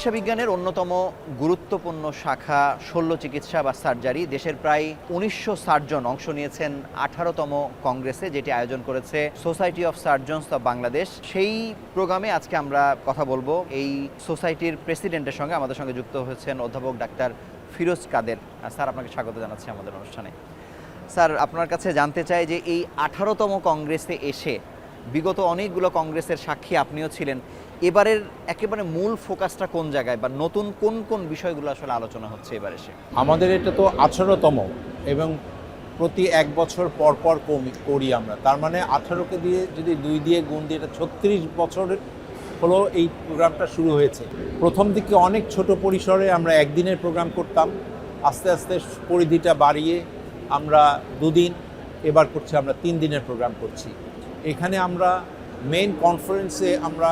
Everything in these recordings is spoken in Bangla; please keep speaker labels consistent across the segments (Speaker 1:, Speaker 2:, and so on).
Speaker 1: চিকিৎসা বিজ্ঞানের অন্যতম গুরুত্বপূর্ণ শাখা শল্য চিকিৎসা বা সার্জারি। দেশের প্রায় ১৯০০ সার্জন অংশ নিয়েছেন ১৮তম কংগ্রেসে, যেটি আয়োজন করেছে society of surgeons of Bangladesh. সেই প্রোগ্রামে আজকে আমরা কথা বলবো এই সোসাইটির প্রেসিডেন্টের সঙ্গে। আমাদের সঙ্গে যুক্ত হয়েছেন অধ্যাপক ডাক্তার ফিরোজ কাদের। স্যার, আপনাকে স্বাগত জানাচ্ছি আমাদের অনুষ্ঠানে। স্যার, আপনার কাছে জানতে চাই যে এই ১৮তম কংগ্রেসে এসে, বিগত অনেকগুলো কংগ্রেসের সাক্ষী আপনিও ছিলেন, এবারের একেবারে মূল ফোকাসটা কোন জায়গায় বা নতুন কোন কোন বিষয়গুলো আসলে আলোচনা হচ্ছে এবার এসে?
Speaker 2: আমাদের এটা তো 18তম এবং প্রতি এক বছর পর পর করি আমরা। তার মানে 18কে দিয়ে যদি 2 দিয়ে গুণ দিয়ে এটা 36 বছর হলো এই প্রোগ্রামটা শুরু হয়েছে। প্রথম দিকে অনেক ছোট পরিসরে আমরা একদিনের প্রোগ্রাম করতাম, আস্তে আস্তে পরিধিটা বাড়িয়ে আমরা 2 দিন, এবার করছি আমরা 3 দিনের প্রোগ্রাম করছি। এখানে আমরা মেইন কনফারেন্সে আমরা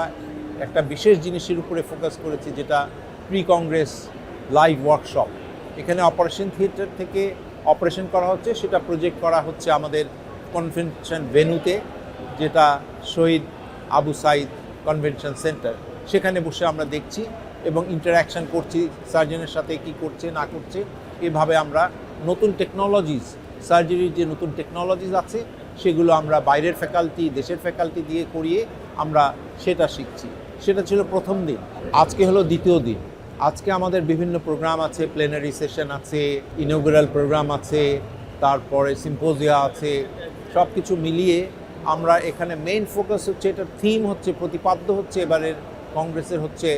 Speaker 2: একটা বিশেষ জিনিসের উপরে ফোকাস করেছি, যেটা প্রি কংগ্রেস লাইভ ওয়ার্কশপ। এখানে অপারেশন থিয়েটার থেকে অপারেশন করা হচ্ছে, সেটা প্রজেক্ট করা হচ্ছে আমাদের কনভেনশন ভেন্যুতে, যেটা শহীদ আবু সাইদ কনভেনশন সেন্টার। সেখানে বসে আমরা দেখছি এবং ইন্টারাকশান করছি সার্জনের সাথে, কি করছে না করছে। এভাবে আমরা নতুন টেকনোলজিস, সার্জারির যে নতুন টেকনোলজিস আছে সেগুলো আমরা বাইরের ফ্যাকাল্টি, দেশের ফ্যাকাল্টি দিয়ে করিয়ে আমরা সেটা শিখছি। সেটা ছিল প্রথম দিন। আজকে হলো দ্বিতীয় দিন। আজকে আমাদের বিভিন্ন প্রোগ্রাম আছে, প্লেনারি সেশন আছে, ইনগুরাল প্রোগ্রাম আছে, তারপরে সিম্পোজিয়া আছে। সব কিছু মিলিয়ে আমরা এখানে মেইন ফোকাস হচ্ছে, এটার থিম হচ্ছে, প্রতিপাদ্য হচ্ছে এবারের কংগ্রেসের হচ্ছে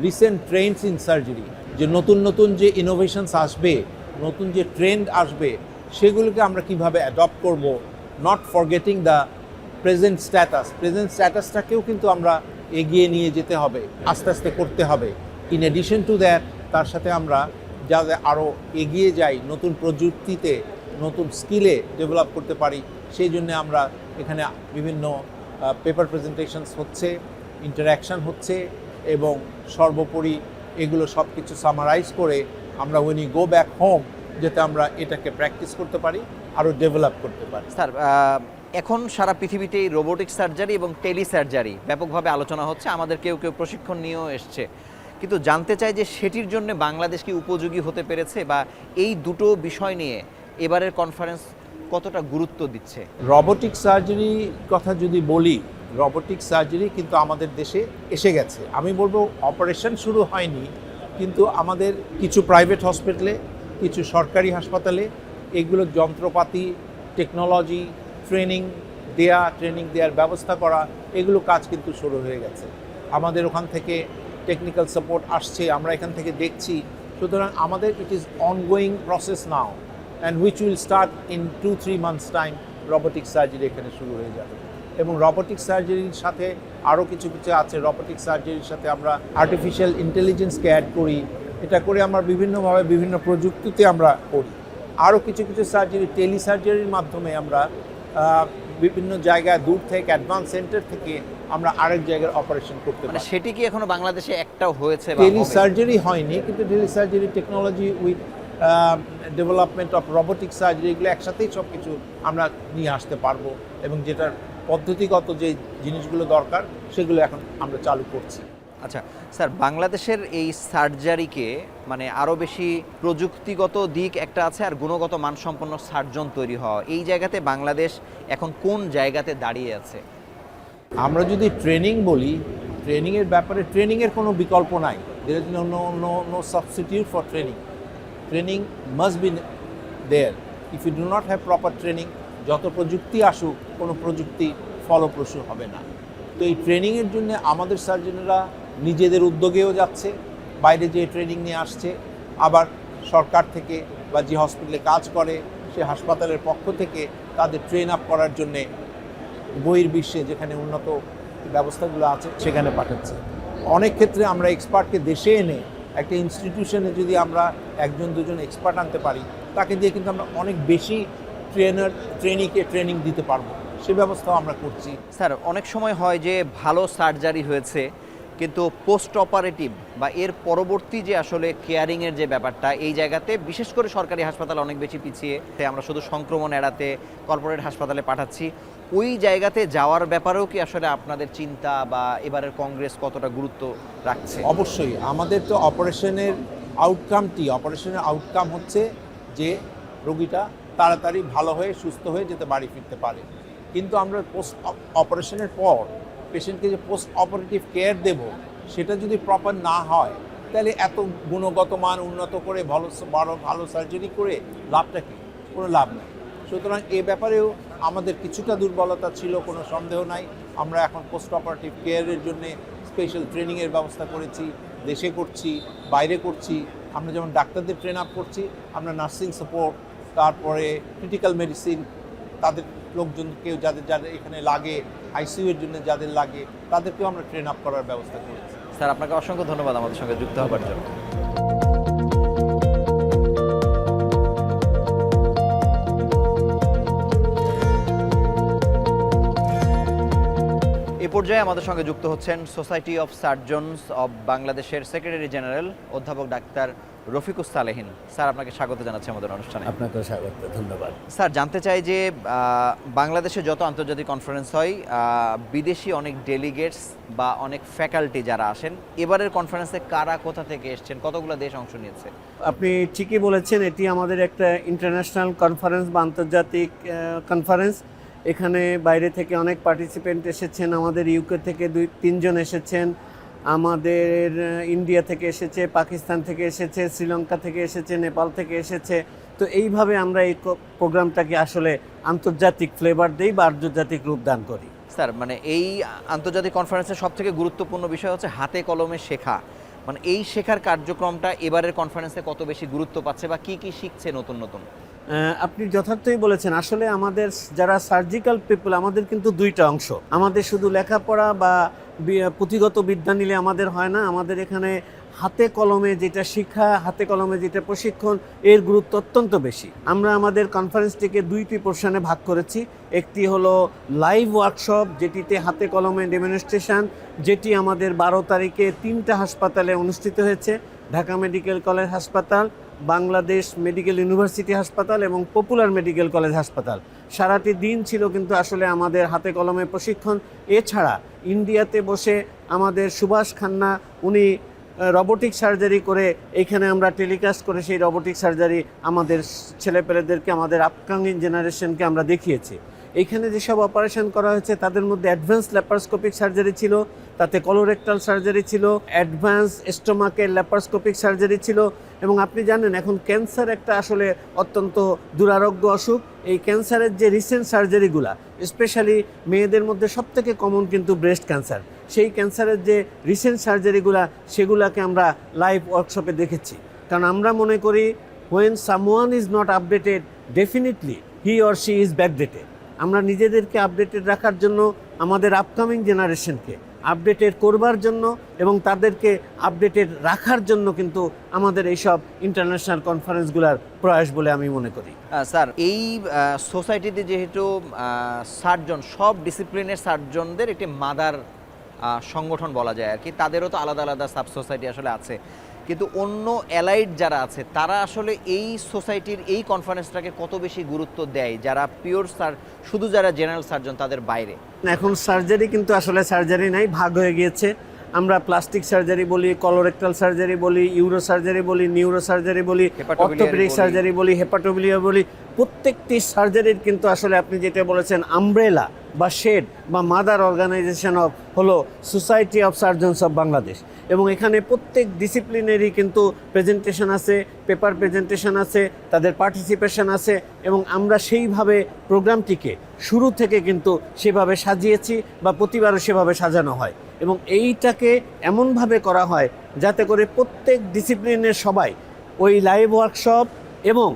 Speaker 2: রিসেন্ট ট্রেন্ডস ইন সার্জারি। যে নতুন নতুন যে ইনোভেশনস আসবে, নতুন যে ট্রেন্ড আসবে, সেগুলোকে আমরা কিভাবে অ্যাডপ্ট করব, নট ফরগেটিং দ্য প্রেজেন্ট স্ট্যাটাসটাকেও কিন্তু আমরা এগিয়ে নিয়ে যেতে হবে, আস্তে আস্তে করতে হবে। ইন এডিশন টু দ্যাট, তার সাথে আমরা যাতে আরও এগিয়ে যাই, নতুন প্রযুক্তিতে, নতুন স্কিলে ডেভেলপ করতে পারি, সেই জন্য আমরা এখানে বিভিন্ন পেপার প্রেজেন্টেশনস হচ্ছে, ইন্টারঅ্যাকশান হচ্ছে, এবং সর্বোপরি এগুলো সব কিছু সামারাইজ করে আমরা when we go back home যাতে আমরা এটাকে প্র্যাকটিস করতে পারি, আরও ডেভেলপ করতে পারি।
Speaker 1: স্যার, এখন সারা পৃথিবীতেই রোবোটিক সার্জারি এবং টেলি সার্জারি ব্যাপকভাবে আলোচনা হচ্ছে। আমাদের কেউ কেউ প্রশিক্ষণ নিয়েও এসছে, কিন্তু জানতে চাই যে সেটির জন্য বাংলাদেশ কি উপযোগী হতে পেরেছে, বা এই দুটো বিষয় নিয়ে এবারের কনফারেন্স কতটা গুরুত্ব দিচ্ছে?
Speaker 2: রোবোটিক সার্জারি কথা যদি বলি, রোবোটিক সার্জারি কিন্তু আমাদের দেশে এসে গেছে। আমি বলবো অপারেশন শুরু হয়নি, কিন্তু আমাদের কিছু প্রাইভেট হসপিটালে, কিছু সরকারি হাসপাতালে এগুলো যন্ত্রপাতি, টেকনোলজি, ট্রেনিং দেওয়ার ব্যবস্থা করা, এগুলো কাজ কিন্তু শুরু হয়ে গেছে। আমাদের ওখান থেকে টেকনিক্যাল সাপোর্ট আসছে, আমরা এখান থেকে দেখছি। সুতরাং আমাদের it is ongoing process now, and which will start in 2-3 months time. Robotic surgery এখানে শুরু হয়ে যাবে, এবং রোবোটিক সার্জারির সাথে আরও কিছু কিছু আছে। রোবোটিক সার্জারির সাথে আমরা আর্টিফিশিয়াল ইন্টেলিজেন্সকে অ্যাড করি, এটা করে আমরা বিভিন্নভাবে বিভিন্ন প্রযুক্তিতে আমরা করি। আরও কিছু কিছু সার্জারি টেলি সার্জারির মাধ্যমে আমরা বিভিন্ন জায়গায় দূর থেকে, অ্যাডভান্স সেন্টার থেকে আমরা আরেক জায়গার অপারেশন করতে পারি।
Speaker 1: সেটি কি এখনো বাংলাদেশে একটাও হয়েছে?
Speaker 2: টেলি সার্জারি হয়নি, কিন্তু tele surgery technology with development of robotic surgery, এগুলো একসাথেই সব কিছু আমরা নিয়ে আসতে পারবো, এবং যেটার পদ্ধতিগত যে জিনিসগুলো দরকার সেগুলো এখন আমরা চালু করছি।
Speaker 1: আচ্ছা স্যার, বাংলাদেশের এই সার্জারিকে মানে আরও বেশি প্রযুক্তিগত দিক একটা আছে, আর গুণগত মানসম্পন্ন সার্জন তৈরি হওয়া, এই জায়গাতে বাংলাদেশ এখন কোন জায়গাতে দাঁড়িয়ে আছে?
Speaker 2: আমরা যদি ট্রেনিং বলি, ট্রেনিংয়ের ব্যাপারে ট্রেনিংয়ের কোনো বিকল্প নাই। There is no substitute for training. Training must be there. If you do not have proper training, যত প্রযুক্তি আসুক, কোনো প্রযুক্তি ফলপ্রসূ হবে না। তো এই ট্রেনিংয়ের জন্য আমাদের সার্জনেরা নিজেদের উদ্যোগেও যাচ্ছে, বাইরে যে ট্রেনিং নিয়ে আসছে, আবার সরকার থেকে বা যে হসপিটালে কাজ করে সে হাসপাতালের পক্ষ থেকে তাদের ট্রেন আপ করার জন্যে বহির্বিশ্বে যেখানে উন্নত ব্যবস্থাগুলো আছে সেখানে পাঠাচ্ছে। অনেক ক্ষেত্রে আমরা এক্সপার্টকে দেশে এনে একটা ইনস্টিটিউশনে যদি আমরা 1-2 এক্সপার্ট আনতে পারি, তাকে দিয়ে কিন্তু আমরা অনেক বেশি ট্রেনিংকে ট্রেনিং দিতে পারবো, সে ব্যবস্থাও আমরা করছি।
Speaker 1: স্যার, অনেক সময় হয় যে ভালো সার্জারি হয়েছে কিন্তু পোস্ট অপারেটিভ বা এর পরবর্তী যে আসলে কেয়ারিংয়ের যে ব্যাপারটা, এই জায়গাতে বিশেষ করে সরকারি হাসপাতাল অনেক বেশি পিছিয়ে। আমরা শুধু সংক্রমণ এড়াতে কর্পোরেট হাসপাতালে পাঠাচ্ছি। ওই জায়গাতে যাওয়ার ব্যাপারেও কি আসলে আপনাদের চিন্তা বা এবারের কংগ্রেস কতটা গুরুত্ব রাখছে?
Speaker 2: অবশ্যই আমাদের তো অপারেশনের আউটকাম হচ্ছে যে রোগীটা তাড়াতাড়ি ভালো হয়ে সুস্থ হয়ে যেতে বাড়ি ফিরতে পারে। কিন্তু আমরা পোস্ট অপারেশনের পর পেশেন্টকে যে পোস্ট অপারেটিভ কেয়ার দেব, সেটা যদি প্রপার না হয়, তাহলে এত গুণগত মান উন্নত করে ভালো সার্জারি করে লাভটা কি? কোনো লাভ নেই। সুতরাং এ ব্যাপারেও আমাদের কিছুটা দুর্বলতা ছিল, কোনো সন্দেহ নাই। আমরা এখন পোস্ট অপারেটিভ কেয়ারের জন্য স্পেশাল ট্রেনিংয়ের ব্যবস্থা করেছি, দেশে করছি, বাইরে করছি। আমরা যেমন ডাক্তারদের ট্রেন আপ করছি, আমরা নার্সিং সাপোর্ট, তারপরে ক্রিটিক্যাল মেডিসিন, তাদের লোকজনকেও যাদের এখানে লাগে, আইসিইউর জন্য যাদের লাগে, তাদেরকেও আমরা ট্রেন আপ করার ব্যবস্থা করেছি।
Speaker 1: স্যার, আপনাকে অসংখ্য ধন্যবাদ আমাদের সঙ্গে যুক্ত হবার জন্য। এ পর্যায়ে আমাদের সঙ্গে যুক্ত হচ্ছেন সোসাইটি অফ সার্জনস অব বাংলাদেশের সেক্রেটারি জেনারেল অধ্যাপক ডাক্তার রফিকুস সালেহিন। স্যার, আপনাকে স্বাগত জানাচ্ছি আমাদের অনুষ্ঠানে।
Speaker 3: আপনাকেও স্বাগত, ধন্যবাদ।
Speaker 1: স্যার, জানতে চাই যে বাংলাদেশে যত আন্তর্জাতিক কনফারেন্স হয়, বিদেশি অনেক ডেলিগেটস বা অনেক ফ্যাকাল্টি যারা আসেন, এবারের কনফারেন্সে কারা কোথা থেকে এসেছেন, কতগুলো দেশ অংশ নিয়েছে?
Speaker 3: আপনি ঠিকই বলেছেন, এটি আমাদের একটা ইন্টারন্যাশনাল কনফারেন্স বা আন্তর্জাতিক কনফারেন্স। এখানে বাইরে থেকে অনেক পার্টিসিপেন্ট এসেছেন। আমাদের ইউকে থেকে 2-3 জন এসেছেন, আমাদের ইন্ডিয়া থেকে এসেছে, পাকিস্তান থেকে এসেছে, শ্রীলঙ্কা থেকে এসেছে, নেপাল থেকে এসেছে। তো এইভাবে আমরা এই প্রোগ্রামটাকে আসলে আন্তর্জাতিক ফ্লেভার দিই বা আন্তর্জাতিক রূপদান করি।
Speaker 1: স্যার, মানে এই আন্তর্জাতিক কনফারেন্সের সবথেকে গুরুত্বপূর্ণ বিষয় হচ্ছে হাতে কলমে শেখা। মানে এই শেখার কার্যক্রমটা এবারের কনফারেন্সে কত বেশি গুরুত্ব পাচ্ছে বা কি কি শিখছে নতুন নতুন?
Speaker 3: আপনি যথার্থই বলেছেন। আসলে আমাদের যারা সার্জিক্যাল পিপল, আমাদের কিন্তু 2টা অংশ। আমাদের শুধু লেখাপড়া বা পুঁথিগত বিদ্যা নিলে আমাদের হয় না। আমাদের এখানে হাতে কলমে যেটা শিক্ষা, হাতে কলমে যেটা প্রশিক্ষণ, এর গুরুত্ব অত্যন্ত বেশি। আমরা আমাদের কনফারেন্সটিকে 2টি পোর্শনে ভাগ করেছি। একটি হলো লাইভ ওয়ার্কশপ, যেটিতে হাতে কলমে ডেমনস্ট্রেশন, যেটি আমাদের 12 তারিখে 3টা হাসপাতালে অনুষ্ঠিত হয়েছে। ঢাকা মেডিকেল কলেজ হাসপাতাল, বাংলাদেশ মেডিকেল ইউনিভার্সিটি হাসপাতাল এবং পপুলার মেডিকেল কলেজ হাসপাতাল। সারাটি দিন ছিল কিন্তু আসলে আমাদের হাতে কলমে প্রশিক্ষণ। এছাড়া ইন্ডিয়াতে বসে আমাদের সুভাষ খান্না, উনি রোবোটিক সার্জারি করে এইখানে আমরা টেলিকাস্ট করে সেই রোবোটিক সার্জারি আমাদের ছেলেপেলেদেরকে, আমাদের আপকামিং জেনারেশনকে আমরা দেখিয়েছি। এইখানে যেসব অপারেশন করা হয়েছে তাদের মধ্যে অ্যাডভান্স ল্যাপারোস্কোপিক সার্জারি ছিল, তাতে কলোরেক্টাল সার্জারি ছিল, অ্যাডভান্স স্টোমাকের ল্যাপারোস্কোপিক সার্জারি ছিল। এবং আপনি জানেন এখন ক্যান্সার একটা আসলে অত্যন্ত দুরারোগ্য অসুখ। এই ক্যান্সারের যে রিসেন্ট সার্জারিগুলা, স্পেশালি মেয়েদের মধ্যে সবথেকে কমন কিন্তু ব্রেস্ট ক্যান্সার, সেই ক্যান্সারের যে রিসেন্ট সার্জারিগুলা, সেগুলাকে আমরা লাইভ ওয়ার্কশপে দেখেছি। কারণ আমরা মনে করি when someone is not updated, definitely he or she is backdated. আমরা নিজেদেরকে আপডেটেড রাখার জন্য, আমাদের আপকামিং জেনারেশনকে আপডেটেড করবার জন্য এবং তাদেরকে আপডেটেড রাখার জন্য কিন্তু আমাদের এইসব ইন্টারন্যাশনাল কনফারেন্সগুলোর প্রয়াস বলে আমি মনে করি।
Speaker 1: স্যার, এই সোসাইটিতে যেহেতু সার্জন, সব ডিসিপ্লিনের সার্জনদের একটি মাদার সংগঠন বলা যায় আর কি, তাদেরও তো আলাদা আলাদা সাব সোসাইটি আসলে আছে, কিন্তু অন্য অ্যালাইড যারা আছে তারা আসলে এই সোসাইটির এই কনফারেন্সটাকে কত বেশি গুরুত্ব দেয়, যারা পিওর শুধু যারা জেনারেল সার্জন তাদের বাইরে?
Speaker 3: এখন সার্জারি কিন্তু আসলে সার্জারি নাই, ভাগ হয়ে গিয়েছে। আমরা প্লাস্টিক সার্জারি বলি, কলোরেক্টাল সার্জারি বলি, ইউরো সার্জারি বলি, নিউরো সার্জারি বলি, অর্থোপেডিক সার্জারি বলি, হেপাটোবিলিয়া বলি। প্রত্যেকটি সার্জারির কিন্তু আসলে আপনি যেটা বলেছেন আমব্রেলা বা শেড বা মাদার অর্গানাইজেশন হলো society of surgeons of Bangladesh. এবং এখানে প্রত্যেক ডিসিপ্লিনেরই কিন্তু প্রেজেন্টেশন আছে, পেপার প্রেজেন্টেশন আছে, তাদের পার্টিসিপেশন আছে। এবং আমরা সেইভাবে প্রোগ্রামটিকে শুরু থেকে কিন্তু সেভাবে সাজিয়েছি বা প্রতিবারও সেভাবে সাজানো হয়। এবং এইটাকে এমনভাবে করা হয় যাতে করে প্রত্যেক ডিসিপ্লিনের সবাই ওই লাইভ ওয়ার্কশপ এবং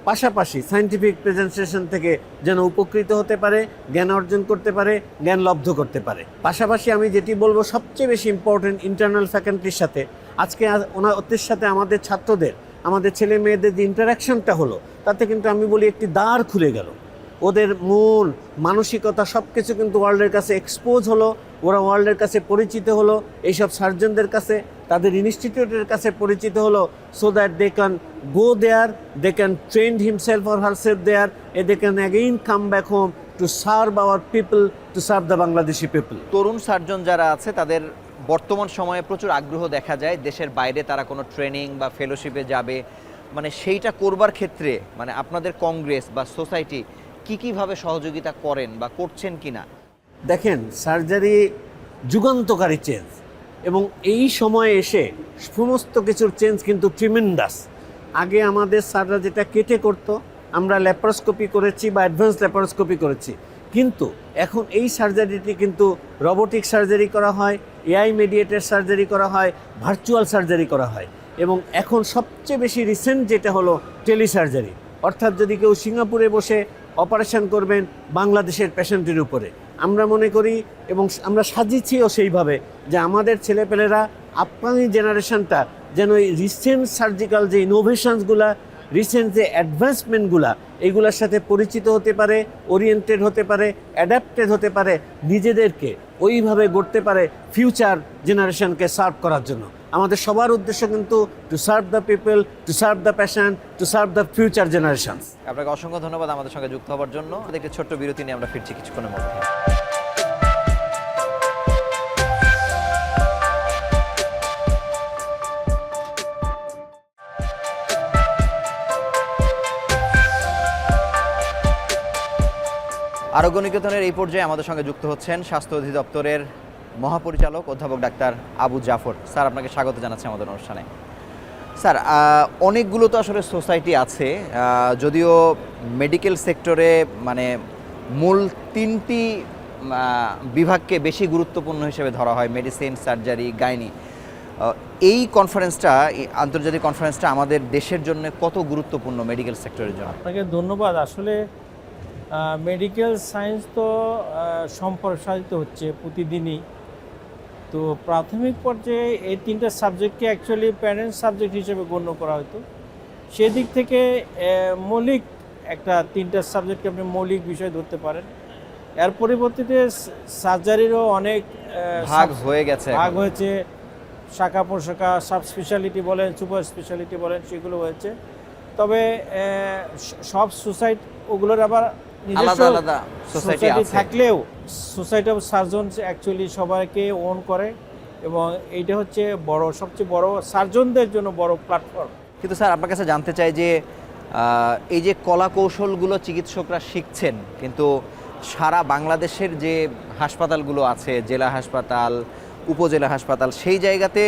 Speaker 3: পাশাপাশি সায়েন্টিফিক প্রেজেন্টেশন থেকে যেন উপকৃত হতে পারে, জ্ঞান অর্জন করতে পারে, জ্ঞান লব্ধ করতে পারে। পাশাপাশি আমি যেটি বলবো সবচেয়ে বেশি ইম্পর্টেন্ট, ইন্টারনাল ফ্যাকাল্টির সাথে আজকে ওদের সাথে আমাদের ছাত্রদের, আমাদের ছেলে মেয়েদের যে ইন্টারাকশনটা হলো, তাতে কিন্তু আমি বলি একটি দ্বার খুলে গেল। ওদের মূল মানসিকতা সব কিছু কিন্তু ওয়ার্ল্ডের কাছে এক্সপোজ হলো। ওরা ওয়ার্ল্ডের কাছে পরিচিত হলো, এইসব সার্জনদের কাছে, তাদের ইনস্টিটিউটের কাছে পরিচিত হলো, so that they can go there, they can train himself or herself there, they can again come back home to serve our people, to serve the Bangladeshi people.
Speaker 1: তরুণ সার্জন যারা আছে তাদের বর্তমান সময়ে প্রচুর আগ্রহ দেখা যায় দেশের বাইরে তারা কোনো ট্রেনিং বা ফেলোশিপে যাবে, মানে সেইটা করবার ক্ষেত্রে মানে আপনাদের কংগ্রেস বা সোসাইটি কীভাবে সহযোগিতা করেন বা করছেন কিনা?
Speaker 3: দেখেন, সার্জারি যুগান্তকারী চেঞ্জ, এবং এই সময়ে এসে সমস্ত কিছুর চেঞ্জ কিন্তু ট্রিমেন্ডাস। আগে আমাদের স্যাররা যেটা কেটে করতো, আমরা ল্যাপারোস্কোপি করেছি বা অ্যাডভান্স ল্যাপারোস্কোপি করেছি, কিন্তু এখন এই সার্জারিটি কিন্তু রোবোটিক সার্জারি করা হয়, এআই মেডিয়েটেড সার্জারি করা হয়, ভার্চুয়াল সার্জারি করা হয়, এবং এখন সবচেয়ে বেশি রিসেন্ট যেটা হলো টেলিসার্জারি, অর্থাৎ যদি কেউ সিঙ্গাপুরে বসে অপারেশন করবেন বাংলাদেশের পেশেন্টের উপরে। আমরা মনে করি এবং আমরা সাজিয়েছিও সেইভাবে যে আমাদের ছেলেপেলেরা, আপকামিং জেনারেশনটা যেন এই রিসেন্ট সার্জিক্যাল যে ইনোভেশনসগুলা, রিসেন্ট যে অ্যাডভান্সমেন্টগুলা, এইগুলোর সাথে পরিচিত হতে পারে, ওরিয়েন্টেড হতে পারে, অ্যাডাপ্টেড হতে পারে, নিজেদেরকে ওইভাবে গড়তে পারে ফিউচার জেনারেশনকে সার্ভ করার জন্য। আমাদের সবার উদ্দেশ্য কিন্তু two serve the people, to serve the patient, two serve the future generation.
Speaker 1: আপনাকে অসংখ্য ধন্যবাদ আমাদের সঙ্গে যুক্ত হওয়ার জন্য। একটি ছোট্ট বিরতি নিয়ে আমরা ফিরছি কিছুক্ষণের মধ্যে। আরোগ্য নিকেতনের এই পর্যায়ে আমাদের সঙ্গে যুক্ত হচ্ছেন স্বাস্থ্য অধিদপ্তরের মহাপরিচালক অধ্যাপক ডাক্তার আবু জাফর। স্যার, আপনাকে স্বাগত জানাচ্ছি আমাদের অনুষ্ঠানে। স্যার, অনেকগুলো তো আসলে সোসাইটি আছে, যদিও মেডিকেল সেক্টরে মানে মূল তিনটি বিভাগকে বেশি গুরুত্বপূর্ণ হিসেবে ধরা হয়, মেডিসিন, সার্জারি, গাইনি। এই কনফারেন্সটা, আন্তর্জাতিক কনফারেন্সটা আমাদের দেশের জন্য কত গুরুত্বপূর্ণ মেডিকেল সেক্টরের জন্য?
Speaker 4: আপনাকে ধন্যবাদ। আসলে মেডিকেল সায়েন্স তো সম্প্রসারিত হচ্ছে প্রতিদিনই। তো প্রাথমিক পর্যায়ে এই তিনটা সাবজেক্টকে অ্যাকচুয়ালি প্যারেন্ট সাবজেক্ট হিসেবে গণ্য করা হতো। সেদিক থেকে মৌলিক একটা তিনটা সাবজেক্টকে আপনি মৌলিক বিষয় ধরতে পারেন। এর পরিবর্তিতে সার্জারিরও অনেক
Speaker 1: ভাগ হয়ে গেছে,
Speaker 4: ভাগ হয়েছে, শাখা প্রশাখা, সাব স্পেশালিটি বলেন, সুপার স্পেশালিটি বলেন, সেগুলো হয়েছে। তবে সব সোসাইটি ওগুলোর আবার
Speaker 1: আলাদা আলাদা সোসাইটি
Speaker 4: থাকলেও সোসাইটি অফ সার্জনস অ্যাকচুয়ালি সবাইকে ওন করে, এবং এইটা হচ্ছে সবচেয়ে বড় সার্জনদের জন্য বড় প্ল্যাটফর্ম।
Speaker 1: কিন্তু স্যার, আপনার কাছে জানতে চাই যে এই যে কলা কৌশলগুলো চিকিৎসকরা শিখছেন, কিন্তু সারা বাংলাদেশের যে হাসপাতালগুলো আছে, জেলা হাসপাতাল, উপজেলা হাসপাতাল, সেই জায়গাতে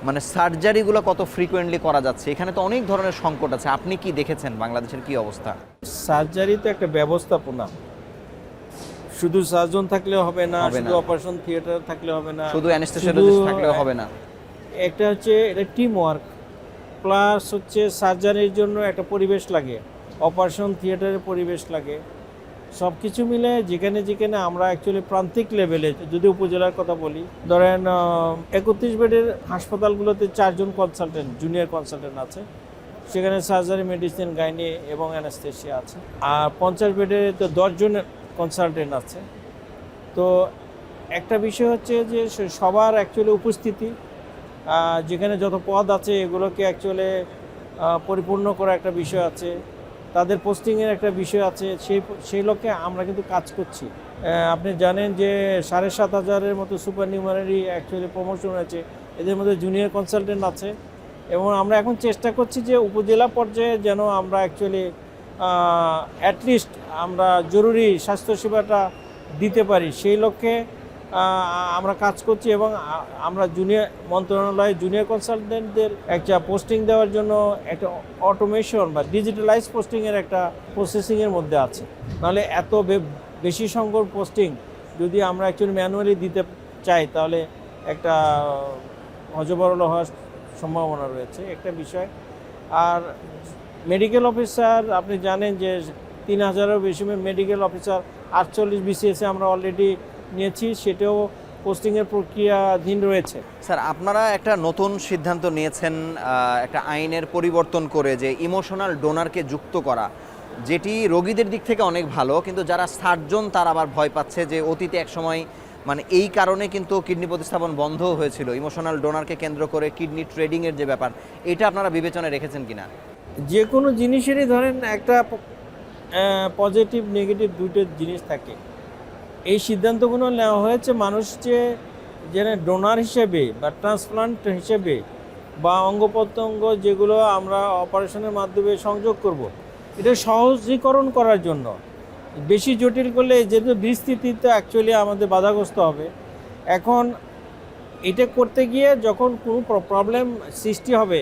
Speaker 1: মানে সার্জারিগুলো কত ফ্রিকোয়েন্টলি করা যাচ্ছে, এখানে তো অনেক ধরনের সংকট আছে। আপনি কি দেখেছেন বাংলাদেশের কি অবস্থা?
Speaker 4: সার্জারি তো একটা ব্যবস্থাপনা, শুধু সার্জন থাকলেও হবে না, শুধু অপারেশন থিয়েটার থাকলে হবে না,
Speaker 1: শুধু অ্যানেস্থেসিওলজিস্ট থাকলেও হবে না।
Speaker 4: একটা হচ্ছে এটা টিম ওয়ার্ক, প্লাস হচ্ছে সার্জারির জন্য একটা পরিবেশ লাগে, অপারেশন থিয়েটারের পরিবেশ লাগে, সব কিছু মিলে যেখানে যেখানে আমরা অ্যাকচুয়ালি প্রান্তিক লেভেলে, যদি উপজেলার কথা বলি, ধরেন 31 বেডের হাসপাতালগুলোতে 4 জন কনসালটেন্ট, জুনিয়র কনসালটেন্ট আছে, সেখানে সার্জারি, মেডিসিন, গাইনি এবং অ্যানাস্থেসিয়া আছে। আর 50 বেডের তো 10 জন কনসালটেন্ট আছে। তো একটা বিষয় হচ্ছে যে সবার অ্যাকচুয়ালি উপস্থিতি, যেখানে যত পদ আছে এগুলোকে অ্যাকচুয়ালি পরিপূর্ণ করা একটা বিষয় আছে, তাদের পোস্টিংয়ের একটা বিষয় আছে, সেই লক্ষ্যে আমরা কিন্তু কাজ করছি। আপনি জানেন যে 7,500-এর মতো সুপার নিউমারি অ্যাকচুয়ালি প্রমোশন হয়েছে, এদের মধ্যে জুনিয়র কনসালটেন্ট আছে, এবং আমরা এখন চেষ্টা করছি যে উপজেলা পর্যায়ে যেন আমরা অ্যাকচুয়ালি অ্যাটলিস্ট আমরা জরুরি স্বাস্থ্যসেবাটা দিতে পারি, সেই লক্ষ্যে আমরা কাজ করছি। এবং আমরা জুনিয়র মন্ত্রণালয়ে জুনিয়র কনসালটেন্টদের একটা পোস্টিং দেওয়ার জন্য একটা অটোমেশন বা ডিজিটালাইজ পোস্টিংয়ের একটা প্রসেসিংয়ের মধ্যে আছে। নাহলে এত বেশি সংখ্যক পোস্টিং যদি আমরা অ্যাকচুয়ালি ম্যানুয়ালি দিতে চাই, তাহলে একটা হজবরল হওয়ার সম্ভাবনা রয়েছে, একটা বিষয়। আর মেডিকেল অফিসার, আপনি জানেন যে 3,000-এরও বেশি মেডিকেল অফিসার 48 বিসিএসে আমরা অলরেডি নিয়েছি, সেটাও পোস্টিংয়ের প্রক্রিয়াধীন রয়েছে।
Speaker 1: স্যার, আপনারা একটা নতুন সিদ্ধান্ত নিয়েছেন, একটা আইনের পরিবর্তন করে, যে ইমোশনাল ডোনারকে যুক্ত করা, যেটি রোগীদের দিক থেকে অনেক ভালো, কিন্তু যারা সার্জন তারা আবার ভয় পাচ্ছে যে অতীতে একসময় মানে এই কারণে কিন্তু কিডনি প্রতিস্থাপন বন্ধ হয়েছিল, ইমোশনাল ডোনারকে কেন্দ্র করে কিডনি ট্রেডিংয়ের যে ব্যাপার, এটা আপনারা বিবেচনায় রেখেছেন কিনা?
Speaker 4: যে কোনো জিনিসেরই ধরেন একটা পজিটিভ নেগেটিভ দুটো জিনিস থাকে। এই সিদ্ধান্তগুলো নেওয়া হয়েছে মানুষ যে ডোনার হিসেবে বা ট্রান্সপ্লান্ট হিসেবে বা অঙ্গ প্রত্যঙ্গ যেগুলো আমরা অপারেশনের মাধ্যমে সংযোগ করব, এটা সহজীকরণ করার জন্য। বেশি জটিল করলে যেহেতু বিস্তৃতিতে অ্যাকচুয়ালি আমাদের বাধাগ্রস্ত হবে। এখন এটা করতে গিয়ে যখন কোনো প্রবলেম সৃষ্টি হবে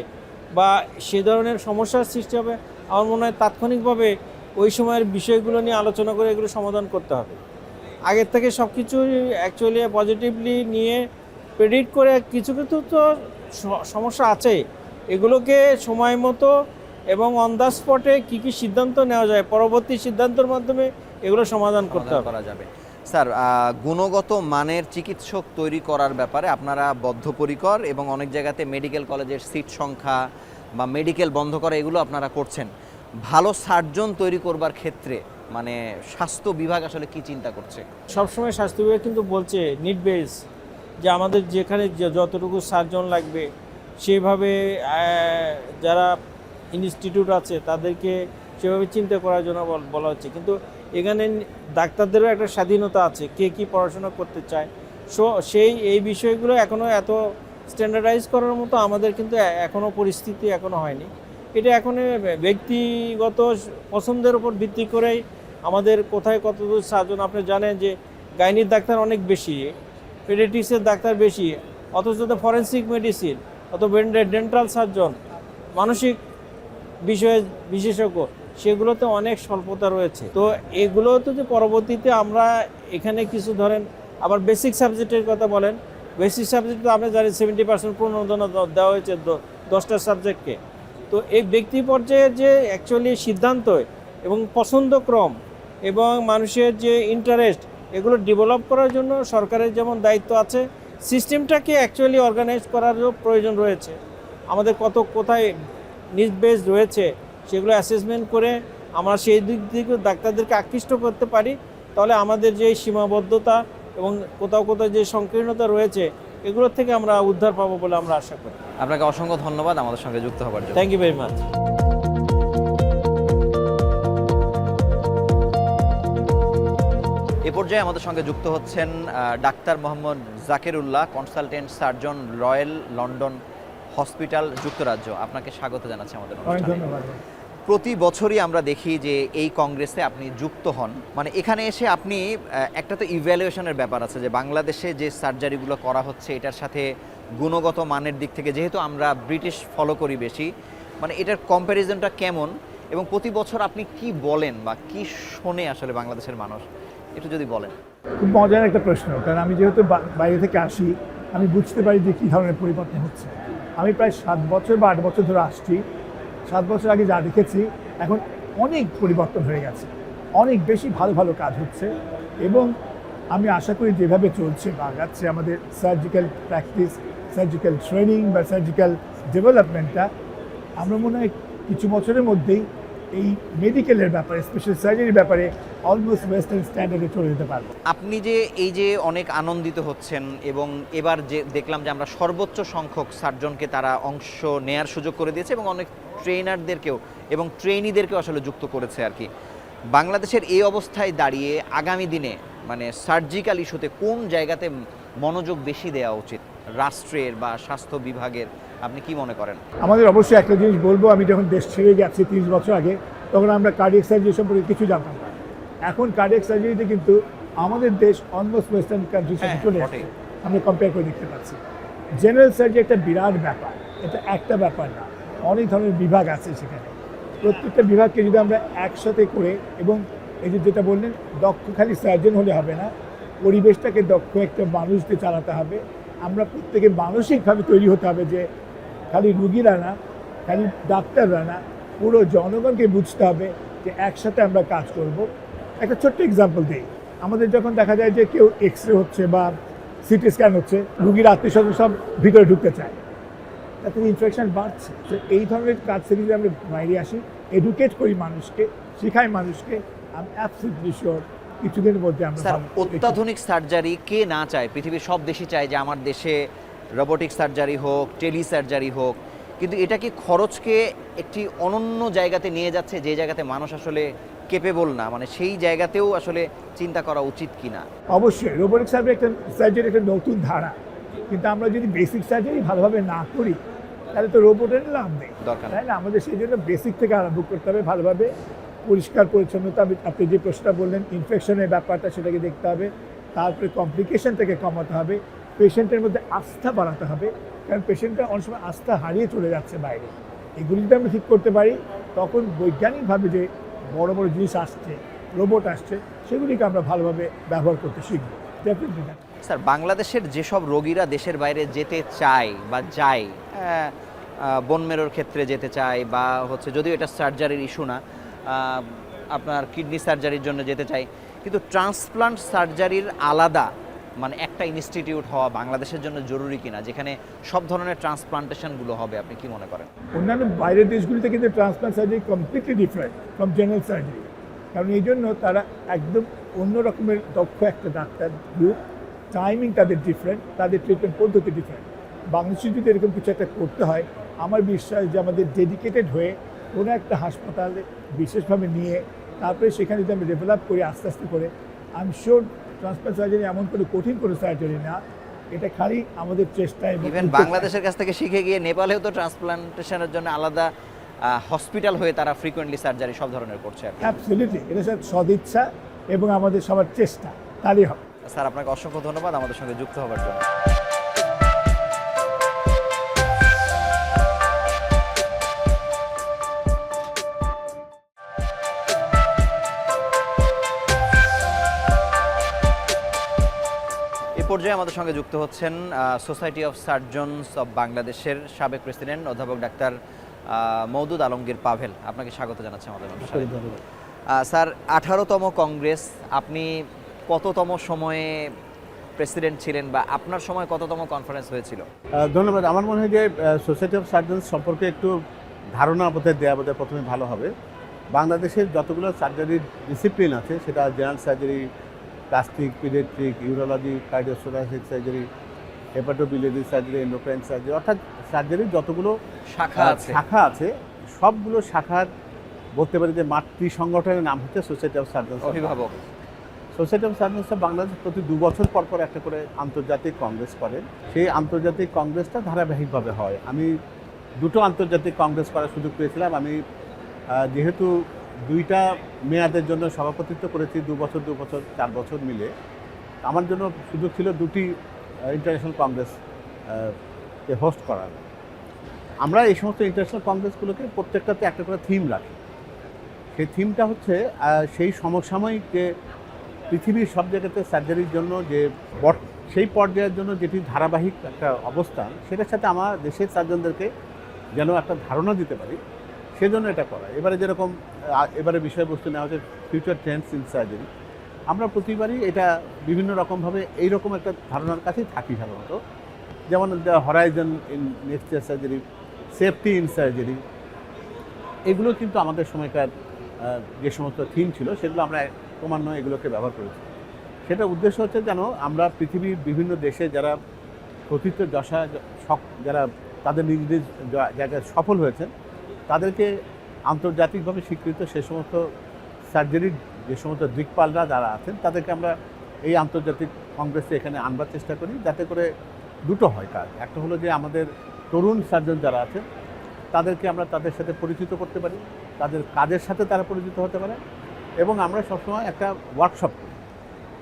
Speaker 4: বা সে ধরনের সমস্যার সৃষ্টি হবে, আমার মনে হয় তাৎক্ষণিকভাবে ওই সময়ের বিষয়গুলো নিয়ে আলোচনা করে এগুলো সমাধান করতে হবে। আগের থেকে সব কিছু অ্যাকচুয়ালি পজিটিভলি নিয়ে প্রেডিক্ট করে কিছু কিছু তো সমস্যা আছে, এগুলোকে সময় মতো এবং অন দ্য স্পটে কী কী সিদ্ধান্ত নেওয়া যায় পরবর্তী সিদ্ধান্তের মাধ্যমে এগুলো সমাধান করতে
Speaker 1: করা যাবে। স্যার, গুণগত মানের চিকিৎসক তৈরি করার ব্যাপারে আপনারা বদ্ধপরিকর এবং অনেক জায়গাতে মেডিকেল কলেজের সিট সংখ্যা বা মেডিকেল বন্ধ করা এগুলো আপনারা করছেন। ভালো সার্জন তৈরি করবার ক্ষেত্রে মানে স্বাস্থ্য বিভাগ আসলে কি চিন্তা করছে?
Speaker 4: সবসময় স্বাস্থ্য বিভাগ কিন্তু বলছে নিড বেস, যে আমাদের যেখানে যতটুকু সার্জন লাগবে সেভাবে যারা ইনস্টিটিউট আছে তাদেরকে সেভাবে চিন্তা করার জন্য বলা হচ্ছে। কিন্তু এখানে ডাক্তারদেরও একটা স্বাধীনতা আছে, কে কী পড়াশোনা করতে চায়। এই বিষয়গুলো এখনও এত স্ট্যান্ডার্ডাইজ করার মতো আমাদের কিন্তু এখনও পরিস্থিতি এখনও হয়নি। এটা এখন ব্যক্তিগত পছন্দের উপর ভিত্তি করেই আমাদের কোথায় কতদূর সার্জন। আপনি জানেন যে গাইনির ডাক্তার অনেক বেশি, পেডিয়াট্রিক্সের ডাক্তার বেশি, অথচ ফরেন্সিক মেডিসিন, অথবা ডেন্টাল সার্জন, মানসিক বিষয়ে বিশেষজ্ঞ, সেগুলোতে অনেক স্বল্পতা রয়েছে। তো এগুলো তো যে পরবর্তীতে আমরা এখানে কিছু ধরেন আবার বেসিক সাবজেক্টের কথা বলেন, বেসিক সাবজেক্ট আমরা জানি 70% প্রণোদনা দেওয়া হয়েছে 10টা সাবজেক্টকে। তো এই ব্যক্তি পর্যায়ে যে অ্যাকচুয়ালি সিদ্ধান্ত এবং পছন্দক্রম এবং মানুষের যে ইন্টারেস্ট, এগুলো ডেভেলপ করার জন্য সরকারের যেমন দায়িত্ব আছে, সিস্টেমটাকে অ্যাকচুয়ালি অর্গানাইজ করারও প্রয়োজন রয়েছে। আমাদের কোথায় নিড বেস রয়েছে সেগুলো অ্যাসেসমেন্ট করে আমরা সেই দিক থেকে ডাক্তারদেরকে আকৃষ্ট করতে পারি, তাহলে আমাদের যে সীমাবদ্ধতা এবং কোথাও কোথাও যে সংকীর্ণতা রয়েছে এগুলোর থেকে আমরা উদ্ধার পাবো বলে আমরা আশা করি।
Speaker 1: আপনাকে অসংখ্য ধন্যবাদ আমাদের সঙ্গে যুক্ত হবার জন্য।
Speaker 4: Thank you very much.
Speaker 1: এ পর্যায়ে আমাদের সঙ্গে যুক্ত হচ্ছেন doctor Mohammad Zakirullah, consultant surgeon, Royal London Hospital, যুক্তরাজ্য। আপনাকে স্বাগত জানাচ্ছি আমাদের অনুষ্ঠানে।
Speaker 5: ধন্যবাদ।
Speaker 1: প্রতি বছরই আমরা দেখি যে এই কংগ্রেসে আপনি যুক্ত হন, মানে এখানে এসে আপনি একটা তো ইভ্যালুয়েশনের ব্যাপার আছে যে বাংলাদেশে যে সার্জারিগুলো করা হচ্ছে এটার সাথে গুণগত মানের দিক থেকে, যেহেতু আমরা ব্রিটিশ ফলো করি বেশি, মানে এটার কম্প্যারিজনটা কেমন এবং প্রতি বছর আপনি কি বলেন বা কি শোনে আসলে বাংলাদেশের মানুষ, একটু যদি বলেন।
Speaker 5: খুব মজার একটা প্রশ্ন, কারণ আমি যেহেতু বাইরে থেকে আসি, আমি বুঝতে পারি যে কী ধরনের পরিবর্তন হচ্ছে। আমি প্রায় 7 বছর বা 8 বছর ধরে আসছি। 7 বছর আগে যা দেখেছি এখন অনেক পরিবর্তন হয়ে গেছে, অনেক বেশি ভালো ভালো কাজ হচ্ছে এবং আমি আশা করি যেভাবে চলছে বা আগাচ্ছে আমাদের সার্জিক্যাল প্র্যাকটিস, সার্জিক্যাল ট্রেনিং বা সার্জিক্যাল ডেভেলপমেন্টটা, আমরা মনে হয় কিছু বছরের মধ্যেই এই মেডিকেলের ব্যাপারে, স্পেশাল সার্জারির ব্যাপারে অলমোস্ট ওয়েস্টার্ন স্ট্যান্ডার্ডে চলে যেতে পারবো।
Speaker 1: আপনি যে এই যে অনেক আনন্দিত হচ্ছেন এবং এবার যে দেখলাম যে আমরা সর্বোচ্চ সংখ্যক সার্জনকে তারা অংশ নেয়ার সুযোগ করে দিয়েছে এবং অনেক ট্রেনারদেরকেও এবং ট্রেনিদেরকেও আসলে যুক্ত করেছে আর কি। বাংলাদেশের এই অবস্থায় দাঁড়িয়ে আগামী দিনে মানে সার্জিক্যাল ইস্যুতে কোন জায়গাতে মনোযোগ বেশি দেওয়া উচিত, রাষ্ট্রের বা স্বাস্থ্য বিভাগের, আপনি কি মনে করেন?
Speaker 5: আমাদের অবশ্যই একটা জিনিস বলবো, আমি যখন দেশ ছেড়ে গেছি 30 বছর আগে, তখন আমরা কার্ডিয়াক সার্জারি সম্পর্কে কিছু জানতাম না। এখন কার্ডিয়াক সার্জারিতে কিন্তু আমাদের দেশ অলমোস্ট ওয়েস্টার্ন কান্ট্রির সাথে চলে আসে, আমরা কম্পেয়ার করে দেখতে পাচ্ছি। জেনারেল সার্জারি একটা বিরাট ব্যাপার, এটা একটা ব্যাপার না, অনেক ধরনের বিভাগ আছে সেখানে। প্রত্যেকটা বিভাগকে যদি আমরা একসাথে করে, এবং এই যে যেটা বললেন, দক্ষ খালি সার্জন হলে হবে না, পরিবেশটাকে দক্ষ একটা মানুষদের চালাতে হবে। আমরা প্রত্যেকে মানসিকভাবে তৈরি হতে হবে যে খালি রুগীরা না, খালি ডাক্তাররা না, পুরো জনগণকে বুঝতে হবে যে একসাথে আমরা কাজ করব। একটা ছোট্ট এক্সাম্পল দিই, আমাদের যখন দেখা যায় যে কেউ এক্স রে হচ্ছে বা সিটি স্ক্যান হচ্ছে, রুগীর আত্মীয়স্বজন সব ভিতরে ঢুকতে চায়, তাতে ইনফেকশন বাড়ছে। তো এই ধরনের কাজ থেকে যদি আমরা বাইরে আসি, এডুকেট করি মানুষকে, শেখাই মানুষকে, আমি অ্যাবসলিউটলি শিওর কিছুদিনের মধ্যে আমরা
Speaker 1: স্যার
Speaker 5: ভালো-
Speaker 1: অত্যাধুনিক সার্জারি কে না চায়? পৃথিবীর সব দেশই চায় যে আমার দেশে রোবোটিক সার্জারি হোক, টেলি সার্জারি হোক, কিন্তু এটা কি খরচকে একটি অনন্য জায়গাতে নিয়ে যাচ্ছে, যে জায়গাতে মানুষ আসলে কেপেবল না, মানে সেই জায়গাতেও আসলে চিন্তা করা উচিত কিনা?
Speaker 5: অবশ্যই রোবোটিক সার্জারি একটা নতুন ধারা, কিন্তু আমরা যদি বেসিক সার্জারি ভালোভাবে না করি তাহলে তো রোবটের লাভ নেই,
Speaker 1: দরকার নেই।
Speaker 5: তাই না? আমাদের সেই জন্য বেসিক থেকে আরম্ভ করতে হবে, ভালোভাবে পরিষ্কার পরিচ্ছন্নতা, আপনি যে প্রশ্নটা বললেন ইনফেকশনের ব্যাপারটা, সেটাকে দেখতে হবে, তারপরে কমপ্লিকেশনটাকে কমাতে হবে, পেশেন্টের মধ্যে আস্থা বাড়াতে হবে, কারণ পেশেন্টটা অনেক সময় আস্থা হারিয়ে চলে যাচ্ছে বাইরে। এগুলি যদি আমরা ঠিক করতে পারি তখন বৈজ্ঞানিকভাবে যে বড় বড় জিনিস আসছে, রোবট আসছে, সেগুলিকে আমরা ভালোভাবে ব্যবহার করতে শিখবো। ডেফিনেটলি।
Speaker 1: স্যার বাংলাদেশের যেসব রোগীরা দেশের বাইরে যেতে চায় বা যায়, বোন মেরোর ক্ষেত্রে যেতে চায়, বা হচ্ছে যদিও এটা সার্জারির ইস্যু না, আপনার কিডনি সার্জারির জন্য যেতে চায়, কিন্তু ট্রান্সপ্লান্ট সার্জারির আলাদা মানে একটা ইনস্টিটিউট হওয়া বাংলাদেশের জন্য জরুরি কিনা, যেখানে সব ধরনের ট্রান্সপ্লান্টেশনগুলো হবে? আপনি কি মনে করেন?
Speaker 5: অন্যান্য বাইরের দেশগুলিতে কিন্তু transplant surgery completely different from general surgery, কারণ এই জন্য তারা একদম অন্য রকমের দক্ষ একটা ডাক্তার গ্রুপ, টাইমিং তাদের ডিফারেন্ট, তাদের ট্রিটমেন্ট পদ্ধতি ডিফারেন্ট। বাংলাদেশে যদি এরকম কিছু একটা করতে হয়, আমার বিশ্বাস যে আমাদের ডেডিকেটেড হয়ে কোনো একটা হাসপাতালে বিশেষভাবে নিয়ে তারপরে সেখানে যদি আমি ডেভেলপ করি আস্তে আস্তে করে, I am sure transplant surgery এমন কঠিন কোনো সার্জারি না, এটা খালি আমাদের চেষ্টা এবং
Speaker 1: ইভেন বাংলাদেশের কাছ থেকে শিখে গিয়ে নেপালেও তো ট্রান্সপ্লান্টেশনের জন্য আলাদা হসপিটাল হয়ে তারা ফ্রিকোয়েন্টলি সার্জারি সব ধরনের করছে আর কি।
Speaker 5: অ্যাবসলিউটলি, এটা স্যার সদিচ্ছা এবং আমাদের সবার চেষ্টা, তারই হবে।
Speaker 1: স্যার আপনাকে অসংখ্য ধন্যবাদ আমাদের সঙ্গে যুক্ত হওয়ার জন্য। এ পর্যায়ে আমাদের সঙ্গে যুক্ত হচ্ছেন সোসাইটি অফ সার্জনস অব বাংলাদেশের সাবেক প্রেসিডেন্ট অধ্যাপক ডাক্তার মওদুদ আলমগীর পাভেল। আপনাকে স্বাগত জানাচ্ছি আমাদের অনুষ্ঠানে। স্যার 18তম কংগ্রেস, আপনি কততম সময়ে প্রেসিডেন্ট ছিলেন, বা আপনার সময় কততম কনফারেন্স হয়েছিল?
Speaker 3: ধন্যবাদ। আমার মনে হয় যে সোসাইটি অফ সার্জনস সম্পর্কে একটু ধারণা বোধহয় দেওয়া বোধহয় প্রথমে ভালো হবে। বাংলাদেশের যতগুলো সার্জারির ডিসিপ্লিন আছে, সেটা general surgery, plastic, paediatric, urology, cardiothoracic surgery, hepatobiliary surgery, endocrine surgery, অর্থাৎ সার্জারির যতগুলো শাখা আছে সবগুলো শাখার বলতে পারি যে মাতৃ সংগঠনের নাম হচ্ছে সোসাইটি অফ সার্জনস।
Speaker 1: অভিভাবক
Speaker 3: society of surgeons of Bangladesh প্রতি 2 বছর পর পর একটা করে আন্তর্জাতিক কংগ্রেস করে। সেই আন্তর্জাতিক কংগ্রেসটা ধারাবাহিকভাবে হয়। আমি 2টো আন্তর্জাতিক কংগ্রেস করার সুযোগ পেয়েছিলাম। আমি যেহেতু 2টা মেয়াদের জন্য সভাপতিত্ব করেছি, 2 বছর 4 বছর মিলে, আমার জন্য সুযোগ ছিল 2টি ইন্টারন্যাশনাল কংগ্রেস কে হোস্ট করার। আমরা এই সমস্ত ইন্টারন্যাশনাল কংগ্রেসগুলোকে প্রত্যেকটাতে একটা করে থিম রাখি। সেই থিমটা হচ্ছে সেই সমসাময়িক যে পৃথিবীর সব জায়গাতে সার্জারির জন্য যে সেই পর্যায়ের জন্য যেটি ধারাবাহিক একটা অবস্থান, সেটার সাথে আমার দেশের সার্জনদেরকে যেন একটা ধারণা দিতে পারি, সেজন্য এটা করা। এবারে যেরকম এবারে বিষয়বস্তু নেওয়া হচ্ছে ফিউচার ট্রেন্ডস ইন সার্জারি, আমরা প্রতিবারই এটা বিভিন্ন রকমভাবে এইরকম একটা ধারণার কাছেই থাকি সাধারণত। যেমন Horizon in next year surgery, safety in surgery, এগুলো কিন্তু আমাদের সময়কার যে সমস্ত থিম ছিল সেগুলো আমরা ক্রমান্বয়ে এগুলোকে ব্যবহার করেছি। সেটা উদ্দেশ্য হচ্ছে যেন আমরা পৃথিবীর বিভিন্ন দেশে যারা প্রথিত যশা যারা তাদের নিজ নিজ জায়গায় সফল হয়েছেন, তাদেরকে আন্তর্জাতিকভাবে স্বীকৃত সে সমস্ত সার্জারির যে সমস্ত দিকপালরা যারা আছেন, তাদেরকে আমরা এই আন্তর্জাতিক কংগ্রেসে এখানে আনবার চেষ্টা করি, যাতে করে 2টো হয় কাজ। একটা হলো যে আমাদের তরুণ সার্জন যারা আছেন তাদেরকে আমরা তাদের সাথে পরিচিত করতে পারি, তাদের কাজের সাথে তারা পরিচিত হতে পারে, এবং আমরা সবসময় একটা ওয়ার্কশপ করি।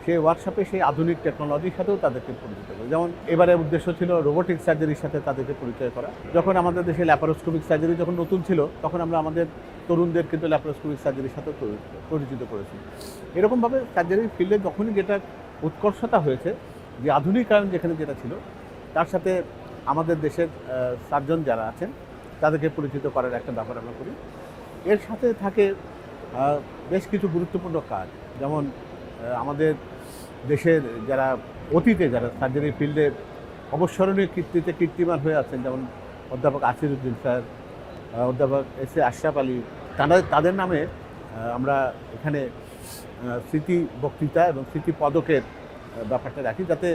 Speaker 3: সেই ওয়ার্কশপে সেই আধুনিক টেকনোলজির সাথেও তাদেরকে পরিচিত করি। যেমন এবারে উদ্দেশ্য ছিল রোবোটিক সার্জারির সাথে তাদেরকে পরিচয় করা। যখন আমাদের দেশে ল্যাপারোস্কোপিক সার্জারি যখন নতুন ছিল, তখন আমরা আমাদের তরুণদের কিন্তু ল্যাপারোস্কোপিক সার্জারির সাথে পরিচিত করেছি। এরকমভাবে সার্জারির ফিল্ডে যখনই যেটা উৎকর্ষতা হয়েছে, যে আধুনিকায়ন যেখানে যেটা ছিল, তার সাথে আমাদের দেশের সার্জন যারা আছেন তাদেরকে পরিচিত করার একটা ব্যাপার আমরা করি। এর সাথে থাকে বেশ কিছু গুরুত্বপূর্ণ কাজ, যেমন আমাদের দেশের যারা অতীতে যারা সার্জারি ফিল্ডে অবসরণীয় কীর্তিমান হয়ে আছেন, যেমন অধ্যাপক আসিরুদ্দিন স্যার, অধ্যাপক এস এ আশরাফ আলী, তাদের নামে আমরা এখানে
Speaker 6: স্মৃতি বক্তৃতা এবং স্মৃতি পদকের ব্যাপারটা রাখি, যাতে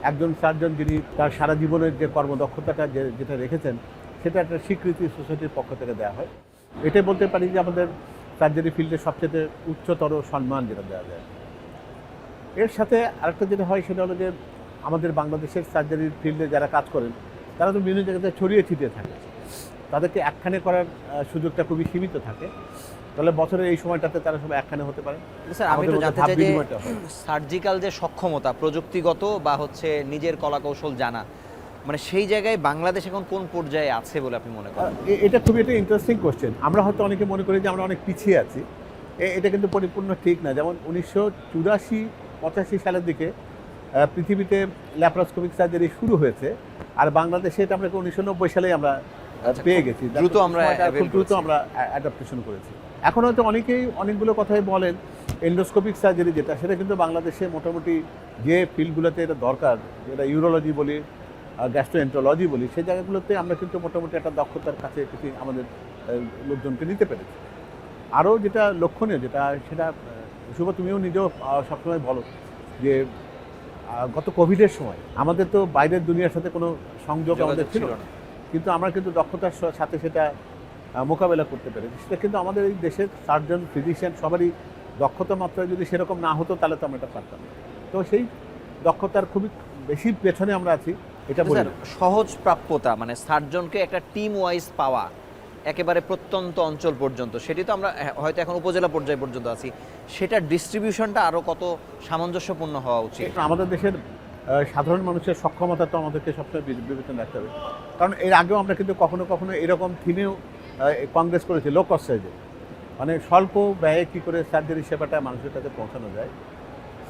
Speaker 6: একজন সার্জন যিনি তার সারা জীবনের যে কর্মদক্ষতাটা যেটা রেখেছেন সেটা একটা স্বীকৃতি সোসাইটির পক্ষ থেকে দেওয়া হয়। এটাই বলতে পারি যে আমাদের সার্জারি ফিল্ডে সবচেয়ে উচ্চতর সম্মান যেটা দেওয়া যায়। এর সাথে আরেকটা যেটা হয় সেটা হলো যে আমাদের বাংলাদেশের সার্জারির ফিল্ডে যারা কাজ করেন তারা তো বিভিন্ন জায়গাতে ছড়িয়ে ছিটিয়ে থাকে, তাদেরকে একখানে করার সুযোগটা খুবই সীমিত থাকে। তাহলে বছরের এই সময়টাতে তারা সবাই একখানে হতে পারে।
Speaker 1: স্যার আমি একটু জানতে চাই যে সার্জিক্যাল যে সক্ষমতা প্রযুক্তিগত বা হচ্ছে নিজের কলাকৌশল জানা, মানে সেই জায়গায় বাংলাদেশ এখন কোন পর্যায়ে আছে বলে আপনি মনে করেন?
Speaker 6: এটা খুবই একটা ইন্টারেস্টিং কোশ্চেন। আমরা হয়তো অনেকে মনে করি যে আমরা অনেক পিছিয়ে আছি, এটা কিন্তু পরিপূর্ণ ঠিক না। যেমন 1984-85 সালের দিকে পৃথিবীতে ল্যাপারোস্কোপিক সার্জারি শুরু হয়েছে, আর বাংলাদেশে এটা আমরা 1990 সালেই আমরা পেয়ে গেছি,
Speaker 1: দ্রুত আমরা
Speaker 6: খুব দ্রুত আমরা অ্যাডাপ্টেশন করেছি। এখন হয়তো অনেকেই অনেকগুলো কথাই বলেন এন্ডোস্কোপিক সার্জারি যেটা, সেটা কিন্তু বাংলাদেশে মোটামুটি যে ফিল্ডগুলোতে এটা দরকার, যেটা ইউরোলজি বলি, গ্যাস্ট্রোএন্টারোলজি বলি, সেই জায়গাগুলোতে আমরা কিন্তু মোটামুটি একটা দক্ষতার কাছে কিছু আমাদের লোকজনকে নিতে পেরেছি। আরও যেটা লক্ষণীয় যেটা, সেটা শুভ তুমিও নিজেও সবসময় বলো যে গত কোভিডের সময় আমাদের তো বাইরের দুনিয়ার সাথে কোনো সংযোগ আমাদের ছিল না, কিন্তু আমরা কিন্তু দক্ষতার সাথে সেটা মোকাবেলা করতে পেরেছি। সেটা কিন্তু আমাদের এই দেশের সার্জন, ফিজিশিয়ান সবারই দক্ষতা মাত্রা যদি সেরকম না হতো তাহলে তো আমরা এটা পারতাম না। তো সেই দক্ষতার খুবই বেশি পেছনে আমরা আছি। এটা
Speaker 1: সহজ প্রাপ্যতা, মানে সার্জনকে একটা টিম ওয়াইজ পাওয়া একেবারে প্রত্যন্ত অঞ্চল পর্যন্ত, সেটি তো আমরা হয়তো এখন উপজেলা পর্যায় পর্যন্ত আছি, সেটা ডিস্ট্রিবিউশনটা আরও কত সামঞ্জস্যপূর্ণ হওয়া উচিত?
Speaker 6: আমাদের দেশের সাধারণ মানুষের সক্ষমতা তো আমাদেরকে সবসময় বিবেচনা রাখতে হবে। কারণ এর আগেও আমরা কিন্তু কখনো কখনো এরকম থিমেও কংগ্রেস করেছি, লো কস্ট সার্জারি, মানে স্বল্প ব্যয়ে কী করে সার্জারি সেবাটা মানুষের কাছে পৌঁছানো যায়।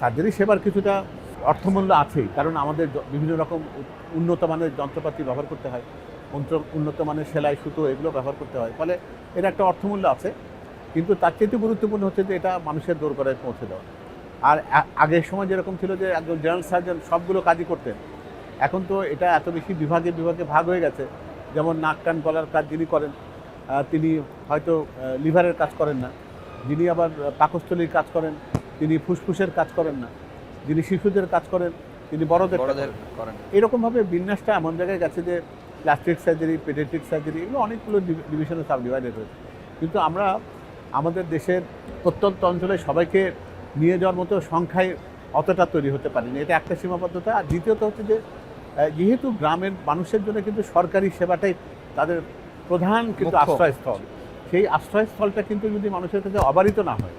Speaker 6: সার্জারি সেবার কিছুটা অর্থমূল্য আছেই, কারণ আমাদের বিভিন্ন রকম উন্নত মানের যন্ত্রপাতি ব্যবহার করতে হয়, উন্নত মানের সেলাই, সুতো এগুলো ব্যবহার করতে হয়, ফলে এর একটা অর্থমূল্য আছে। কিন্তু তার চেয়ে গুরুত্বপূর্ণ হচ্ছে যে এটা মানুষের দোরগোড়ায় পৌঁছে দেওয়া। আর আগের সময় যেরকম ছিল যে একজন জেনারেল সার্জন সবগুলো কাজই করতেন, এখন তো এটা এত বেশি বিভাগে বিভাগে ভাগ হয়ে গেছে। যেমন নাক কান গলার কাজ যিনি করেন তিনি হয়তো লিভারের কাজ করেন না, যিনি আবার পাকস্থলীর কাজ করেন তিনি ফুসফুসের কাজ করেন না, যিনি শিশুদের কাজ করেন তিনি বড়দের করেন। এরকমভাবে বিন্যাসটা এমন জায়গায় গেছে যে প্লাস্টিক সার্জারি, পেডিয়াট্রিক সার্জারি এগুলো অনেকগুলো ডিভিশনে সাব ডিভাইডেড হয়েছে। কিন্তু আমরা আমাদের দেশের প্রত্যন্ত অঞ্চলে সবাইকে নিয়ে যাওয়ার মতো সংখ্যায় অতটা তৈরি হতে পারিনি, এটা একটা সীমাবদ্ধতা। আর দ্বিতীয়ত হচ্ছে যে যেহেতু গ্রামের মানুষের জন্য কিন্তু সরকারি সেবাটাই তাদের প্রধান কিন্তু আশ্রয়স্থল, সেই আশ্রয়স্থলটা কিন্তু যদি মানুষের কাছে অবারিত না হয়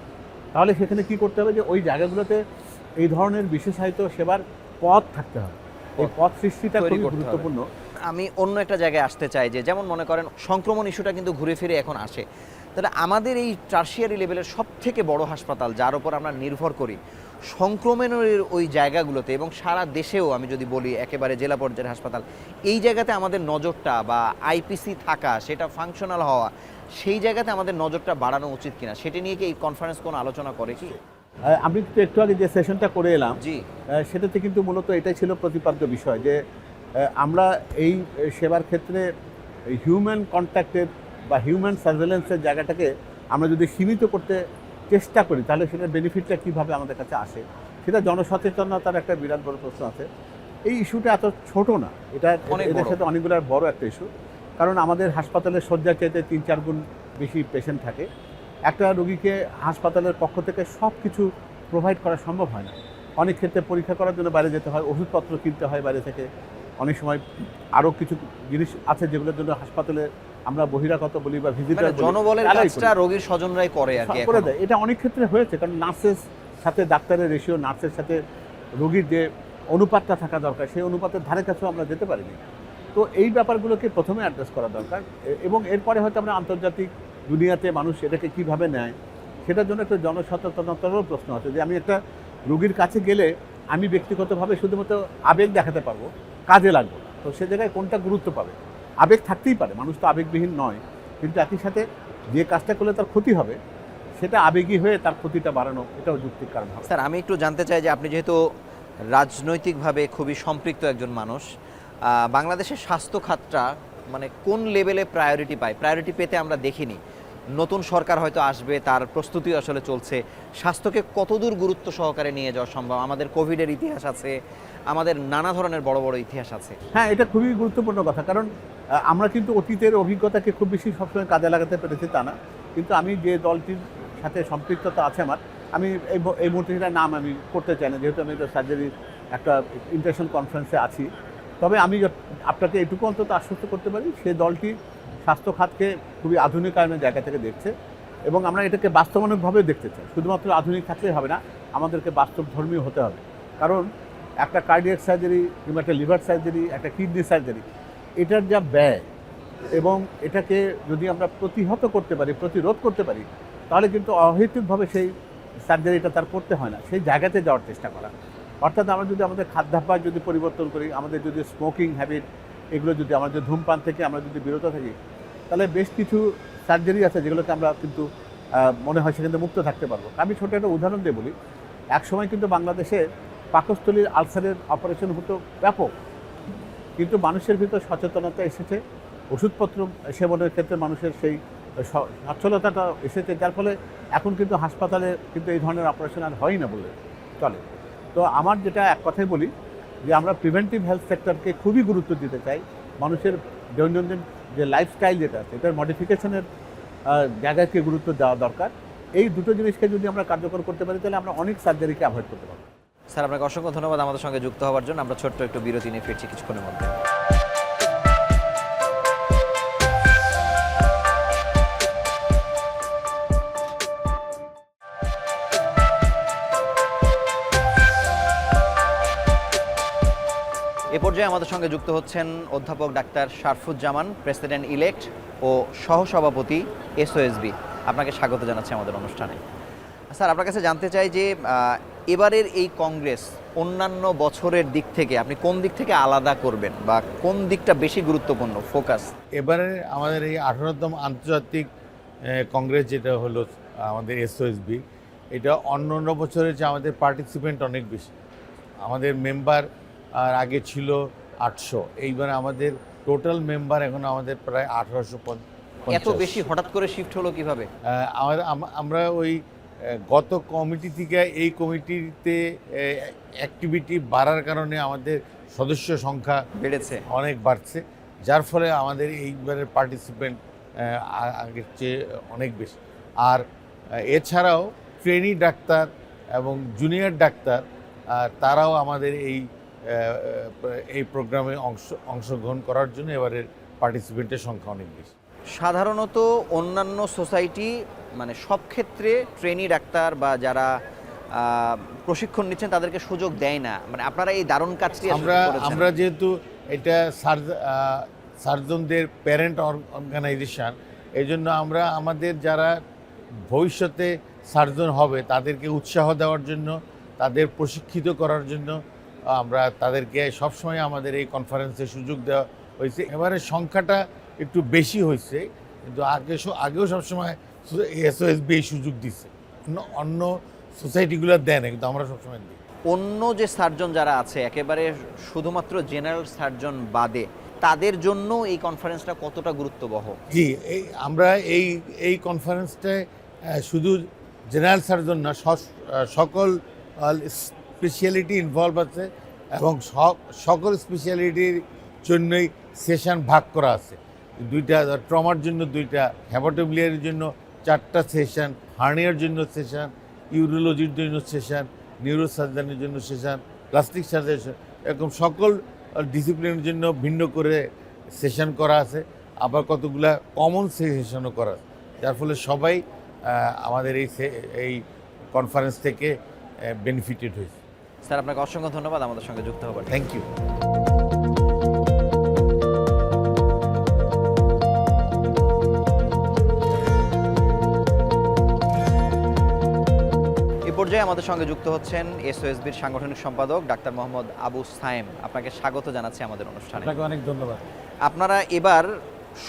Speaker 6: তাহলে সেখানে কি করতে হবে যে ওই জায়গাগুলোতে এই ধরনের বিশেষায়িত সেবার পথ থাকতে হবে। এই পথ সৃষ্টিটা খুবই গুরুত্বপূর্ণ।
Speaker 1: আমি অন্য একটা জায়গায় আসতে চাই যে যেমন মনে করেন সংক্রমণ ইস্যুটা কিন্তু ঘুরে ফিরে এখন আসে, তাহলে আমাদের এই টারশিয়ারি লেভেলের সব থেকে বড় হাসপাতাল যার উপর আমরা নির্ভর করি সংক্রমণের ওই জায়গাগুলোতে এবং সারা দেশেও আমি যদি বলি একেবারে জেলা পর্যায়ের হাসপাতাল, এই জায়গাতে আমাদের নজরটা বা আইপিসি থাকা, সেটা ফাংশনাল হওয়া, সেই জায়গাতে আমাদের নজরটা বাড়ানো উচিত কিনা সেটা নিয়ে কি এই কনফারেন্স কোনো আলোচনা করে কি?
Speaker 6: আমি তো একটু আগে যে সেশনটা করে এলাম
Speaker 1: জি,
Speaker 6: সেটাতে কিন্তু মূলত এটাই ছিল প্রতিপাদ্য বিষয় যে আমরা এই সেবার ক্ষেত্রে হিউম্যান কন্ট্যাক্টের বা হিউম্যান সার্ভেলেন্সের জায়গাটাকে আমরা যদি সীমিত করতে চেষ্টা করি তাহলে সেটার বেনিফিটটা কীভাবে আমাদের কাছে আসে, সেটা জনসচেতনতার একটা বিরাট বড় প্রশ্ন আছে। এই ইস্যুটা এত ছোট না, এটা এদের সাথে অনেকগুলো বড় একটা ইস্যু। কারণ আমাদের হাসপাতালের শয্যার চাইতে 3-4 গুণ বেশি পেশেন্ট থাকে। একটা রোগীকে হাসপাতালের পক্ষ থেকে সব কিছু প্রোভাইড করা সম্ভব হয় না। অনেক ক্ষেত্রে পরীক্ষা করার জন্য বাইরে যেতে হয়, ওষুধপত্র কিনতে হয় বাইরে থেকে, অনেক সময় আরও কিছু জিনিস আছে যেগুলোর জন্য হাসপাতালে আমরা বহিরাগত বলি বা ভিজিটর বলি,
Speaker 1: জনবলের কাজটা রোগীর স্বজনরাই করে আর কি
Speaker 6: করে দেয়। এটা অনেক ক্ষেত্রে হয়েছে, কারণ নার্সের সাথে ডাক্তারের রেশিও, নার্সের সাথে রোগীর যে অনুপাতটা থাকা দরকার সেই অনুপাতের ধারে কাছেও আমরা যেতে পারিনি। তো এই ব্যাপারগুলোকে প্রথমে অ্যাড্রেস করা দরকার এবং এরপরে হয়তো আমরা আন্তর্জাতিক দুনিয়াতে মানুষ এটাকে কীভাবে নেয় সেটার জন্য একটা জনসচেতনতারও প্রশ্ন আছে যে আমি একটা রোগীর কাছে গেলে আমি ব্যক্তিগতভাবে শুধুমাত্র আবেগ দেখাতে পারবো, কাজে লাগবে। তো সে জায়গায় কোনটা গুরুত্ব পাবে? আবেগ থাকতেই পারে, মানুষ তো আবেগবিহীন নয়, কিন্তু একই সাথে যে কাজটা করলে তার ক্ষতি হবে সেটা আবেগী হয়ে তার ক্ষতিটা বাড়ানো এটাও যুক্তির কারণ হবে।
Speaker 1: স্যার আমি একটু জানতে চাই যে আপনি যেহেতু রাজনৈতিকভাবে খুবই সম্পৃক্ত একজন মানুষ, বাংলাদেশের স্বাস্থ্য খাতটা মানে কোন লেভেলে প্রায়োরিটি পায়? প্রায়োরিটি পেতে আমরা দেখিনি, নতুন সরকার হয়তো আসবে, তার প্রস্তুতি আসলে চলছে, স্বাস্থ্যকে কতদূর গুরুত্ব সহকারে নিয়ে যাওয়া সম্ভব? আমাদের কোভিডের ইতিহাস আছে, আমাদের নানা ধরনের বড় বড় ইতিহাস আছে।
Speaker 6: হ্যাঁ, এটা খুবই গুরুত্বপূর্ণ কথা, কারণ আমরা কিন্তু অতীতের অভিজ্ঞতাকে খুব বেশি সবসময় কাজে লাগাতে পেরেছি তা না। কিন্তু আমি যে দলটির সাথে সম্পৃক্ততা আছে আমার, আমি এই মুহূর্তে সেটা নাম আমি করতে চাই না, যেহেতু আমি একটা সার্জারির একটা ইন্টারন্যাশনাল কনফারেন্সে আছি। তবে আমি আপনাকে এটুকু অন্তত আশ্বস্ত করতে পারি, সেই দলটি স্বাস্থ্য খাতকে খুবই আধুনিকায়নের জায়গা থেকে দেখছে এবং আমরা এটাকে বাস্তবায়নভাবে দেখতে চাই। শুধুমাত্র আধুনিক থাকলেই হবে না, আমাদেরকে বাস্তবধর্মী হতে হবে। কারণ একটা কার্ডিয়াক সার্জারি কিংবা একটা লিভার সার্জারি, একটা কিডনি সার্জারি, এটার যা ব্যয় এবং এটাকে যদি আমরা প্রতিহত করতে পারি, প্রতিরোধ করতে পারি, তাহলে কিন্তু অহেতুকভাবে সেই সার্জারিটা তার করতে হয় না, সেই জায়গাতে যাওয়ার চেষ্টা করা। অর্থাৎ আমরা যদি আমাদের খাদ্যাভ্যাস যদি পরিবর্তন করি, আমাদের যদি স্মোকিং হ্যাবিট এগুলো যদি আমরা যদি ধূমপান থেকে আমরা যদি বিরত থাকি, তাহলে বেশ কিছু সার্জারি আছে যেগুলোকে আমরা কিন্তু মনে হয় সেখানে মুক্ত থাকতে পারবো। আমি ছোটো একটা উদাহরণ দিয়ে বলি, একসময় কিন্তু বাংলাদেশে পাকস্থলীর আলসারের অপারেশন হতো ব্যাপক, কিন্তু মানুষের ভিতর সচেতনতা এসেছে, ওষুধপত্র সেবনের ক্ষেত্রে মানুষের সেই সচ্ছলতাটা এসেছে, যার ফলে এখন কিন্তু হাসপাতালে কিন্তু এই ধরনের অপারেশন আর হয় না বলে চলে। তো আমার যেটা এক কথাই বলি যে আমরা প্রিভেন্টিভ হেলথ সেক্টরকে খুবই গুরুত্ব দিতে চাই। মানুষের দৈনন্দিন যে লাইফস্টাইল যেটা আছে, এটার মডিফিকেশনের জায়গাকে গুরুত্ব দেওয়া দরকার। এই দুটো জিনিসকে যদি আমরা কার্যকর করতে পারি, তাহলে আমরা অনেক সার্জারিকে অ্যাভয়েড করতে পারবো।
Speaker 1: স্যার, আপনাকে অসংখ্য ধন্যবাদ আমাদের সঙ্গে যুক্ত হওয়ার জন্য। আমরা ছোট্ট একটু বিরতি নিয়ে ফিরছি কিছুক্ষণের মধ্যে। এ পর্যায়ে আমাদের সঙ্গে যুক্ত হচ্ছেন অধ্যাপক ডাক্তার শারফুজ্জামান, প্রেসিডেন্ট ইলেক্ট ও সহসভাপতি এসওএসবি। আপনাকে স্বাগত জানাচ্ছি আমাদের অনুষ্ঠানে। স্যার, আপনার কাছে জানতে চাই যে এবারের এই কংগ্রেস অন্যান্য বছরের দিক থেকে আপনি কোন দিক থেকে আলাদা করবেন বা কোন দিকটা বেশি গুরুত্বপূর্ণ ফোকাস?
Speaker 7: এবারে আমাদের এই 18তম আন্তর্জাতিক কংগ্রেস যেটা হলো আমাদের এসওএসবি, এটা অন্য অন্য বছরের চেয়ে আমাদের পার্টিসিপেন্ট অনেক বেশি। আমাদের মেম্বার আর আগে ছিল 800, এইবার আমাদের টোটাল মেম্বার এখন আমাদের প্রায় 1850।
Speaker 1: এত বেশি হঠাৎ করে শিফট হলো কিভাবে?
Speaker 7: আমরা ওই গত কমিটি থেকে এই কমিটিতে অ্যাক্টিভিটি বাড়ার কারণে আমাদের সদস্য সংখ্যা
Speaker 1: বেড়েছে,
Speaker 7: অনেক বাড়ছে, যার ফলে আমাদের এইবারের পার্টিসিপেন্ট আগের চেয়ে অনেক বেশি। আর এছাড়াও ট্রেনি ডাক্তার এবং জুনিয়র ডাক্তার তারাও আমাদের এই প্রোগ্রামে অংশগ্রহণ করার জন্য এবারের পার্টিসিপেন্টের সংখ্যা অনেক বেশি।
Speaker 1: সাধারণত অন্যান্য সোসাইটি মানে সব ক্ষেত্রে ট্রেনি ডাক্তার বা যারা প্রশিক্ষণ নিচ্ছেন তাদেরকে সুযোগ দেয় না, মানে আপনারা এই দারুণ কাজটি
Speaker 7: আমরা যেহেতু এটা সার্জনদের প্যারেন্ট অর্গানাইজেশন, এই জন্য আমরা আমাদের যারা ভবিষ্যতে সার্জন হবে তাদেরকে উৎসাহ দেওয়ার জন্য, তাদের প্রশিক্ষিত করার জন্য আমরা তাদেরকে সবসময় আমাদের এই কনফারেন্সে সুযোগ দেওয়া হয়েছে। এবারে সংখ্যাটা একটু বেশি হয়েছে, কিন্তু আগেও সবসময় এসওএসবি এই সুযোগ দিচ্ছে, অন্য সোসাইটিগুলো দেয় না, কিন্তু আমরা সবসময় দিই।
Speaker 1: অন্য যে সার্জন যারা আছে একেবারে শুধুমাত্র জেনারেল সার্জন বাদে, তাদের জন্য এই কনফারেন্সটা কতটা গুরুত্ববহ?
Speaker 7: জি, আমরা এই কনফারেন্সটায় শুধু জেনারেল সার্জন না, সকল স্পেশালিটি ইনভলভ আছে এবং সকল স্পেশালিটির জন্যই সেশন ভাগ করা আছে। দুইটা ট্রমার জন্য 2টা, হ্যাপাটোবিলিয়ারির জন্য 4টা সেশন, হার্নিয়ার জন্য সেশন, ইউরোলজির জন্য সেশন, নিউরোসার্জানের জন্য সেশন, প্লাস্টিক সার্জারি, এরকম সকল ডিসিপ্লিনের জন্য ভিন্ন করে সেশন করা আছে। আবার কতগুলা কমন সেশনও করা আছে, যার ফলে সবাই আমাদের এই কনফারেন্স থেকে বেনিফিটেড হয়েছে।
Speaker 1: স্যার, আপনাকে অসংখ্য ধন্যবাদ আমাদের সঙ্গে যুক্ত হবার।
Speaker 7: Thank you.
Speaker 1: পর্যায়ে আমাদের সঙ্গে যুক্ত হচ্ছেন এসওএসবির সাংগঠনিক সম্পাদক ডাক্তার মোহাম্মদ আবু সায়েম। আপনাকে স্বাগত জানাচ্ছি আমাদের অনুষ্ঠানে।
Speaker 4: আপনাকে অনেক ধন্যবাদ।
Speaker 1: আপনারা এবার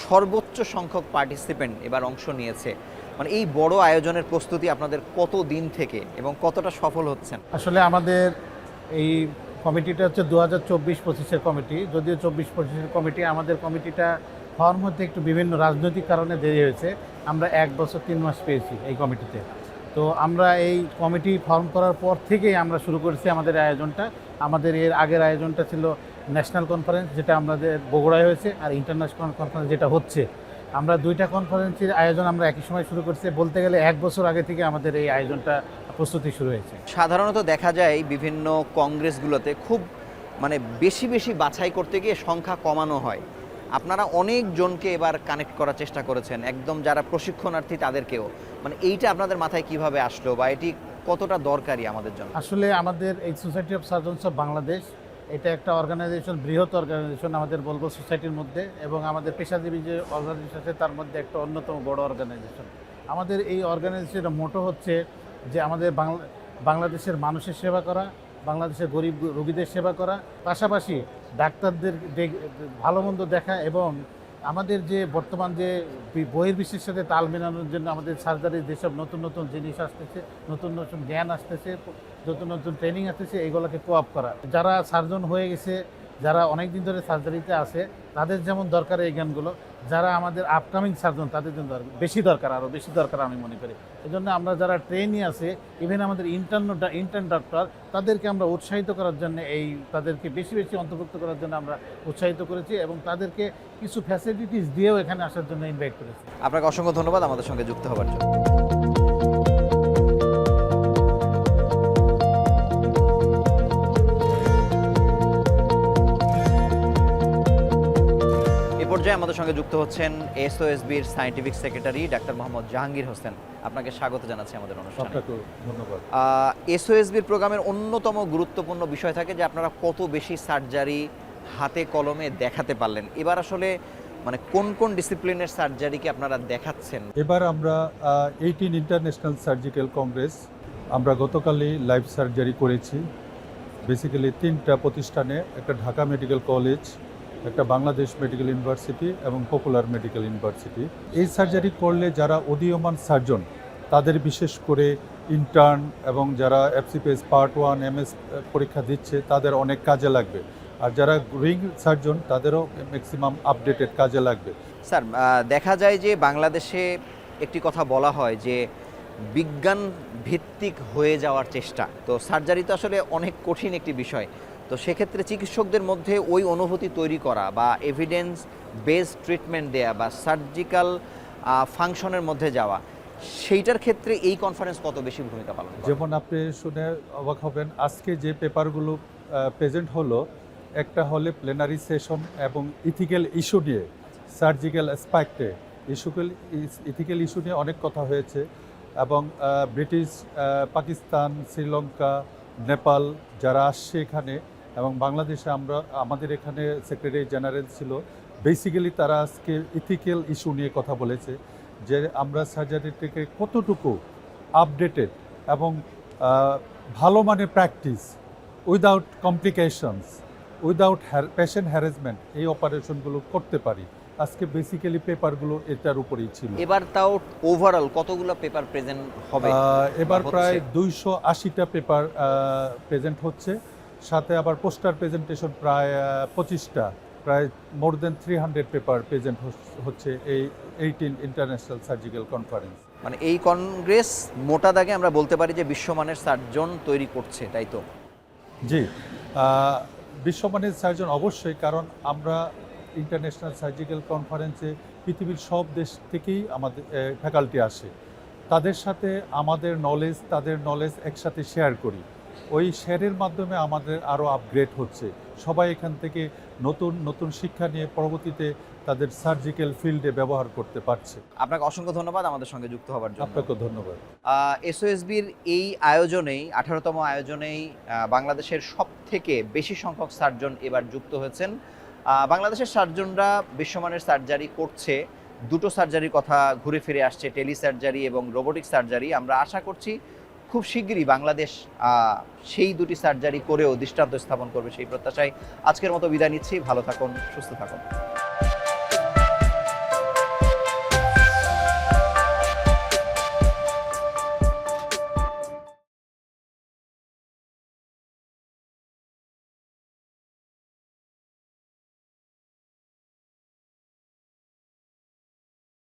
Speaker 1: সর্বোচ্চ সংখ্যক পার্টিসিপেন্ট এবার অংশ নিয়েছে, মানে এই বড় আয়োজনের প্রস্তুতি আপনাদের কত দিন থেকে এবং কতটা সফল হচ্ছেন?
Speaker 8: আসলে আমাদের এই কমিটিটা হচ্ছে 2024-25-এর কমিটি, যদিও 24-25-এর কমিটি, আমাদের কমিটিটা ফর্ম হতে একটু বিভিন্ন রাজনৈতিক কারণে দেরি হয়েছে। আমরা 1 বছর 3 মাস পেয়েছি এই কমিটিতে। তো আমরা এই কমিটি ফর্ম করার পর থেকেই আমরা শুরু করেছি আমাদের আয়োজনটা। আমাদের এর আগের আয়োজনটা ছিল ন্যাশনাল কনফারেন্স, যেটা আমাদের বগুড়ায় হয়েছে, আর ইন্টারন্যাশনাল কনফারেন্স যেটা হচ্ছে। আমরা 2টা কনফারেন্সের আয়োজন আমরা একই সময় শুরু করছি। বলতে গেলে 1 বছর আগে থেকে আমাদের এই আয়োজনটা প্রস্তুতি শুরু হয়েছে।
Speaker 1: সাধারণত দেখা যায় বিভিন্ন কংগ্রেসগুলোতে খুব মানে বেশি বেশি বাছাই করতে গিয়ে সংখ্যা কমানো হয়। আপনারা অনেকজনকে এবার কানেক্ট করার চেষ্টা করেছেন, একদম যারা প্রশিক্ষণার্থী তাদেরকেও। মানে এইটা আপনাদের মাথায় কিভাবে আসলো বা এটি কতটা দরকারি আমাদের জন্য?
Speaker 8: আসলে আমাদের এই society of surgeons of Bangladesh, এটা একটা অর্গানাইজেশন, বৃহৎ অর্গানাইজেশন আমাদের বলবো সোসাইটির মধ্যে, এবং আমাদের পেশাজীবী যে অর্গানাইজেশন আছে তার মধ্যে একটা অন্যতম বড় অর্গানাইজেশন। আমাদের এই অর্গানাইজেশনের মোটো হচ্ছে যে আমাদের বাংলাদেশের মানুষের সেবা করা, বাংলাদেশের গরিব রোগীদের সেবা করা, পাশাপাশি ডাক্তারদের ভালো মন্দ দেখা, এবং আমাদের যে বর্তমান যে বহির্বিশ্বের সাথে তাল মেলানোর জন্য আমাদের সার্জারির যেসব নতুন নতুন জিনিস আসতেছে, নতুন নতুন জ্ঞান আসতেছে, নতুন নতুন ট্রেনিং আসতেছে, এগুলোকে কোঅপ করা। যারা সার্জন হয়ে গেছে, যারা অনেক দিন ধরে সার্জারিতে আছে, তাদের যেমন দরকার এই জ্ঞানগুলো, যারা আমাদের আপকামিং সার্জন তাদের জন্য বেশি দরকার, আরও বেশি দরকার আমি মনে করি। এই জন্য আমরা যারা ট্রেনি আছে, ইভেন আমাদের ইন্টার্ন ডক্টর, তাদেরকে আমরা উৎসাহিত করার জন্য তাদেরকে বেশি বেশি অন্তর্ভুক্ত করার জন্য আমরা উৎসাহিত করেছি, এবং তাদেরকে কিছু ফ্যাসিলিটিস দিয়েও এখানে আসার জন্য ইনভাইট করেছি।
Speaker 1: আপনাকে অসংখ্য ধন্যবাদ আমাদের সঙ্গে যুক্ত হওয়ার জন্য। পর্যায়ে আমাদের সঙ্গে যুক্ত হচ্ছেন এসওএসবির scientific secretary doctor Mohammad Jahangir Hossain. আপনাকে স্বাগত জানাচ্ছি আমাদের অনুষ্ঠানে।
Speaker 2: ধন্যবাদ।
Speaker 1: এসওএসবির প্রোগ্রামের অন্যতম গুরুত্বপূর্ণ বিষয় থাকে যে আপনারা কত বেশি সার্জারি হাতে কলমে দেখাতে পারলেন। এবার আসলে মানে কোন কোন ডিসিপ্লিনের সার্জারিকে আপনারা দেখাচ্ছেন?
Speaker 9: এবার আমরা 18 ইন্টারন্যাশনাল সার্জিক্যাল কংগ্রেস আমরা গতকালই লাইভ সার্জারি করেছি। বেসিক্যালি 3টা প্রতিষ্ঠানে, একটা ঢাকা মেডিকেল কলেজ, একটা বাংলাদেশ মেডিকেল ইউনিভার্সিটি এবং পপুলার মেডিকেল ইউনিভার্সিটি। এই সার্জারি করলে যারা উদীয়মান সার্জন, তাদের বিশেষ করে ইন্টার্ন এবং যারা এফসিপিএস পার্ট 1 MS পরীক্ষা দিচ্ছে, তাদের অনেক কাজে লাগবে। আর যারা গ্রোয়িং সার্জন, তাদেরও ম্যাক্সিমাম আপডেটেড কাজে লাগবে।
Speaker 1: স্যার, দেখা যায় যে বাংলাদেশে একটি কথা বলা হয় যে বিজ্ঞান ভিত্তিক হয়ে যাওয়ার চেষ্টা। তো সার্জারি তো আসলে অনেক কঠিন একটি বিষয়। তো সেক্ষেত্রে চিকিৎসকদের মধ্যে ওই অনুভূতি তৈরি করা বা এভিডেন্স বেসড ট্রিটমেন্ট দেয়া বা সার্জিক্যাল ফাংশনের মধ্যে যাওয়া, সেইটার ক্ষেত্রে এই কনফারেন্স কত বেশি ভূমিকা পালন করে?
Speaker 9: যেমন আপনি শুনে অবাক হবেন, আজকে যে পেপারগুলো প্রেজেন্ট হলো, একটা হলে প্লেনারি সেশন এবং ইথিক্যাল ইস্যু নিয়ে, সার্জিক্যাল অ্যাসপেক্টে ইথিক্যাল ইস্যু নিয়ে অনেক কথা হয়েছে, এবং ব্রিটিশ, পাকিস্তান, শ্রীলঙ্কা, নেপাল যারা আসছে এখানে, এবং বাংলাদেশে আমাদের এখানে সেক্রেটারি জেনারেল ছিল, বেসিক্যালি তারা আজকে ইথিক্যাল ইস্যু নিয়ে কথা বলেছে যে আমরা সার্জারিটিকে কতটুকু আপডেটেড এবং ভালো মানের practice, without complications, without patient harassment এই অপারেশনগুলো করতে পারি। আজকে বেসিক্যালি পেপারগুলো এটার উপরেই ছিল।
Speaker 1: এবার তাও ওভারঅল কতগুলো পেপার প্রেজেন্ট হবে?
Speaker 9: এবার প্রায় 280টা পেপার প্রেজেন্ট হচ্ছে, সাথে আবার পোস্টার প্রেজেন্টেশন প্রায় 25টা, প্রায় মোর দেন 300 পেপার প্রেজেন্ট হচ্ছে এই 18 ইন্টারন্যাশনাল সার্জিক্যাল কনফারেন্স।
Speaker 1: মানে এই কংগ্রেস মোটা দাগে আমরা বলতে পারি যে বিশ্বমানের সার্জন তৈরি করছে, তাই তো?
Speaker 9: জি, বিশ্বমানের সার্জন অবশ্যই, কারণ আমরা ইন্টারন্যাশনাল সার্জিক্যাল কনফারেন্সে পৃথিবীর সব দেশ থেকেই আমাদের ফ্যাকাল্টি আসে। তাদের সাথে তাদের নলেজ একসাথে শেয়ার করি। ওই শেয়ারের মাধ্যমে আমাদের আরও আপগ্রেড হচ্ছে। সবাই এখান থেকে নতুন নতুন শিক্ষা নিয়ে পরবর্তীতে তাদের সার্জিক্যাল ফিল্ডে ব্যবহার করতে পারছে।
Speaker 1: আপনাকে অসংখ্য ধন্যবাদ আমাদের সঙ্গে যুক্ত হওয়ার জন্য।
Speaker 9: আপনাকে ধন্যবাদ।
Speaker 1: এসওএসবির এই আয়োজনেই 18তম আয়োজনেই বাংলাদেশের সবথেকে বেশি সংখ্যক সার্জন এবার যুক্ত হয়েছেন। বাংলাদেশের সার্জনরা বিশ্বমানের সার্জারি করছে। 2টো সার্জারির কথা ঘুরে ফিরে আসছে, টেলি সার্জারি এবং রোবোটিক সার্জারি। আমরা আশা করছি খুব শিগগিরই বাংলাদেশ সেই 2টি সার্জারি করেও দৃষ্টান্ত স্থাপন করবে, সেই প্রত্যাশায় আজকের মতো বিদায় নিচ্ছি। ভালো থাকুন, সুস্থ থাকুন।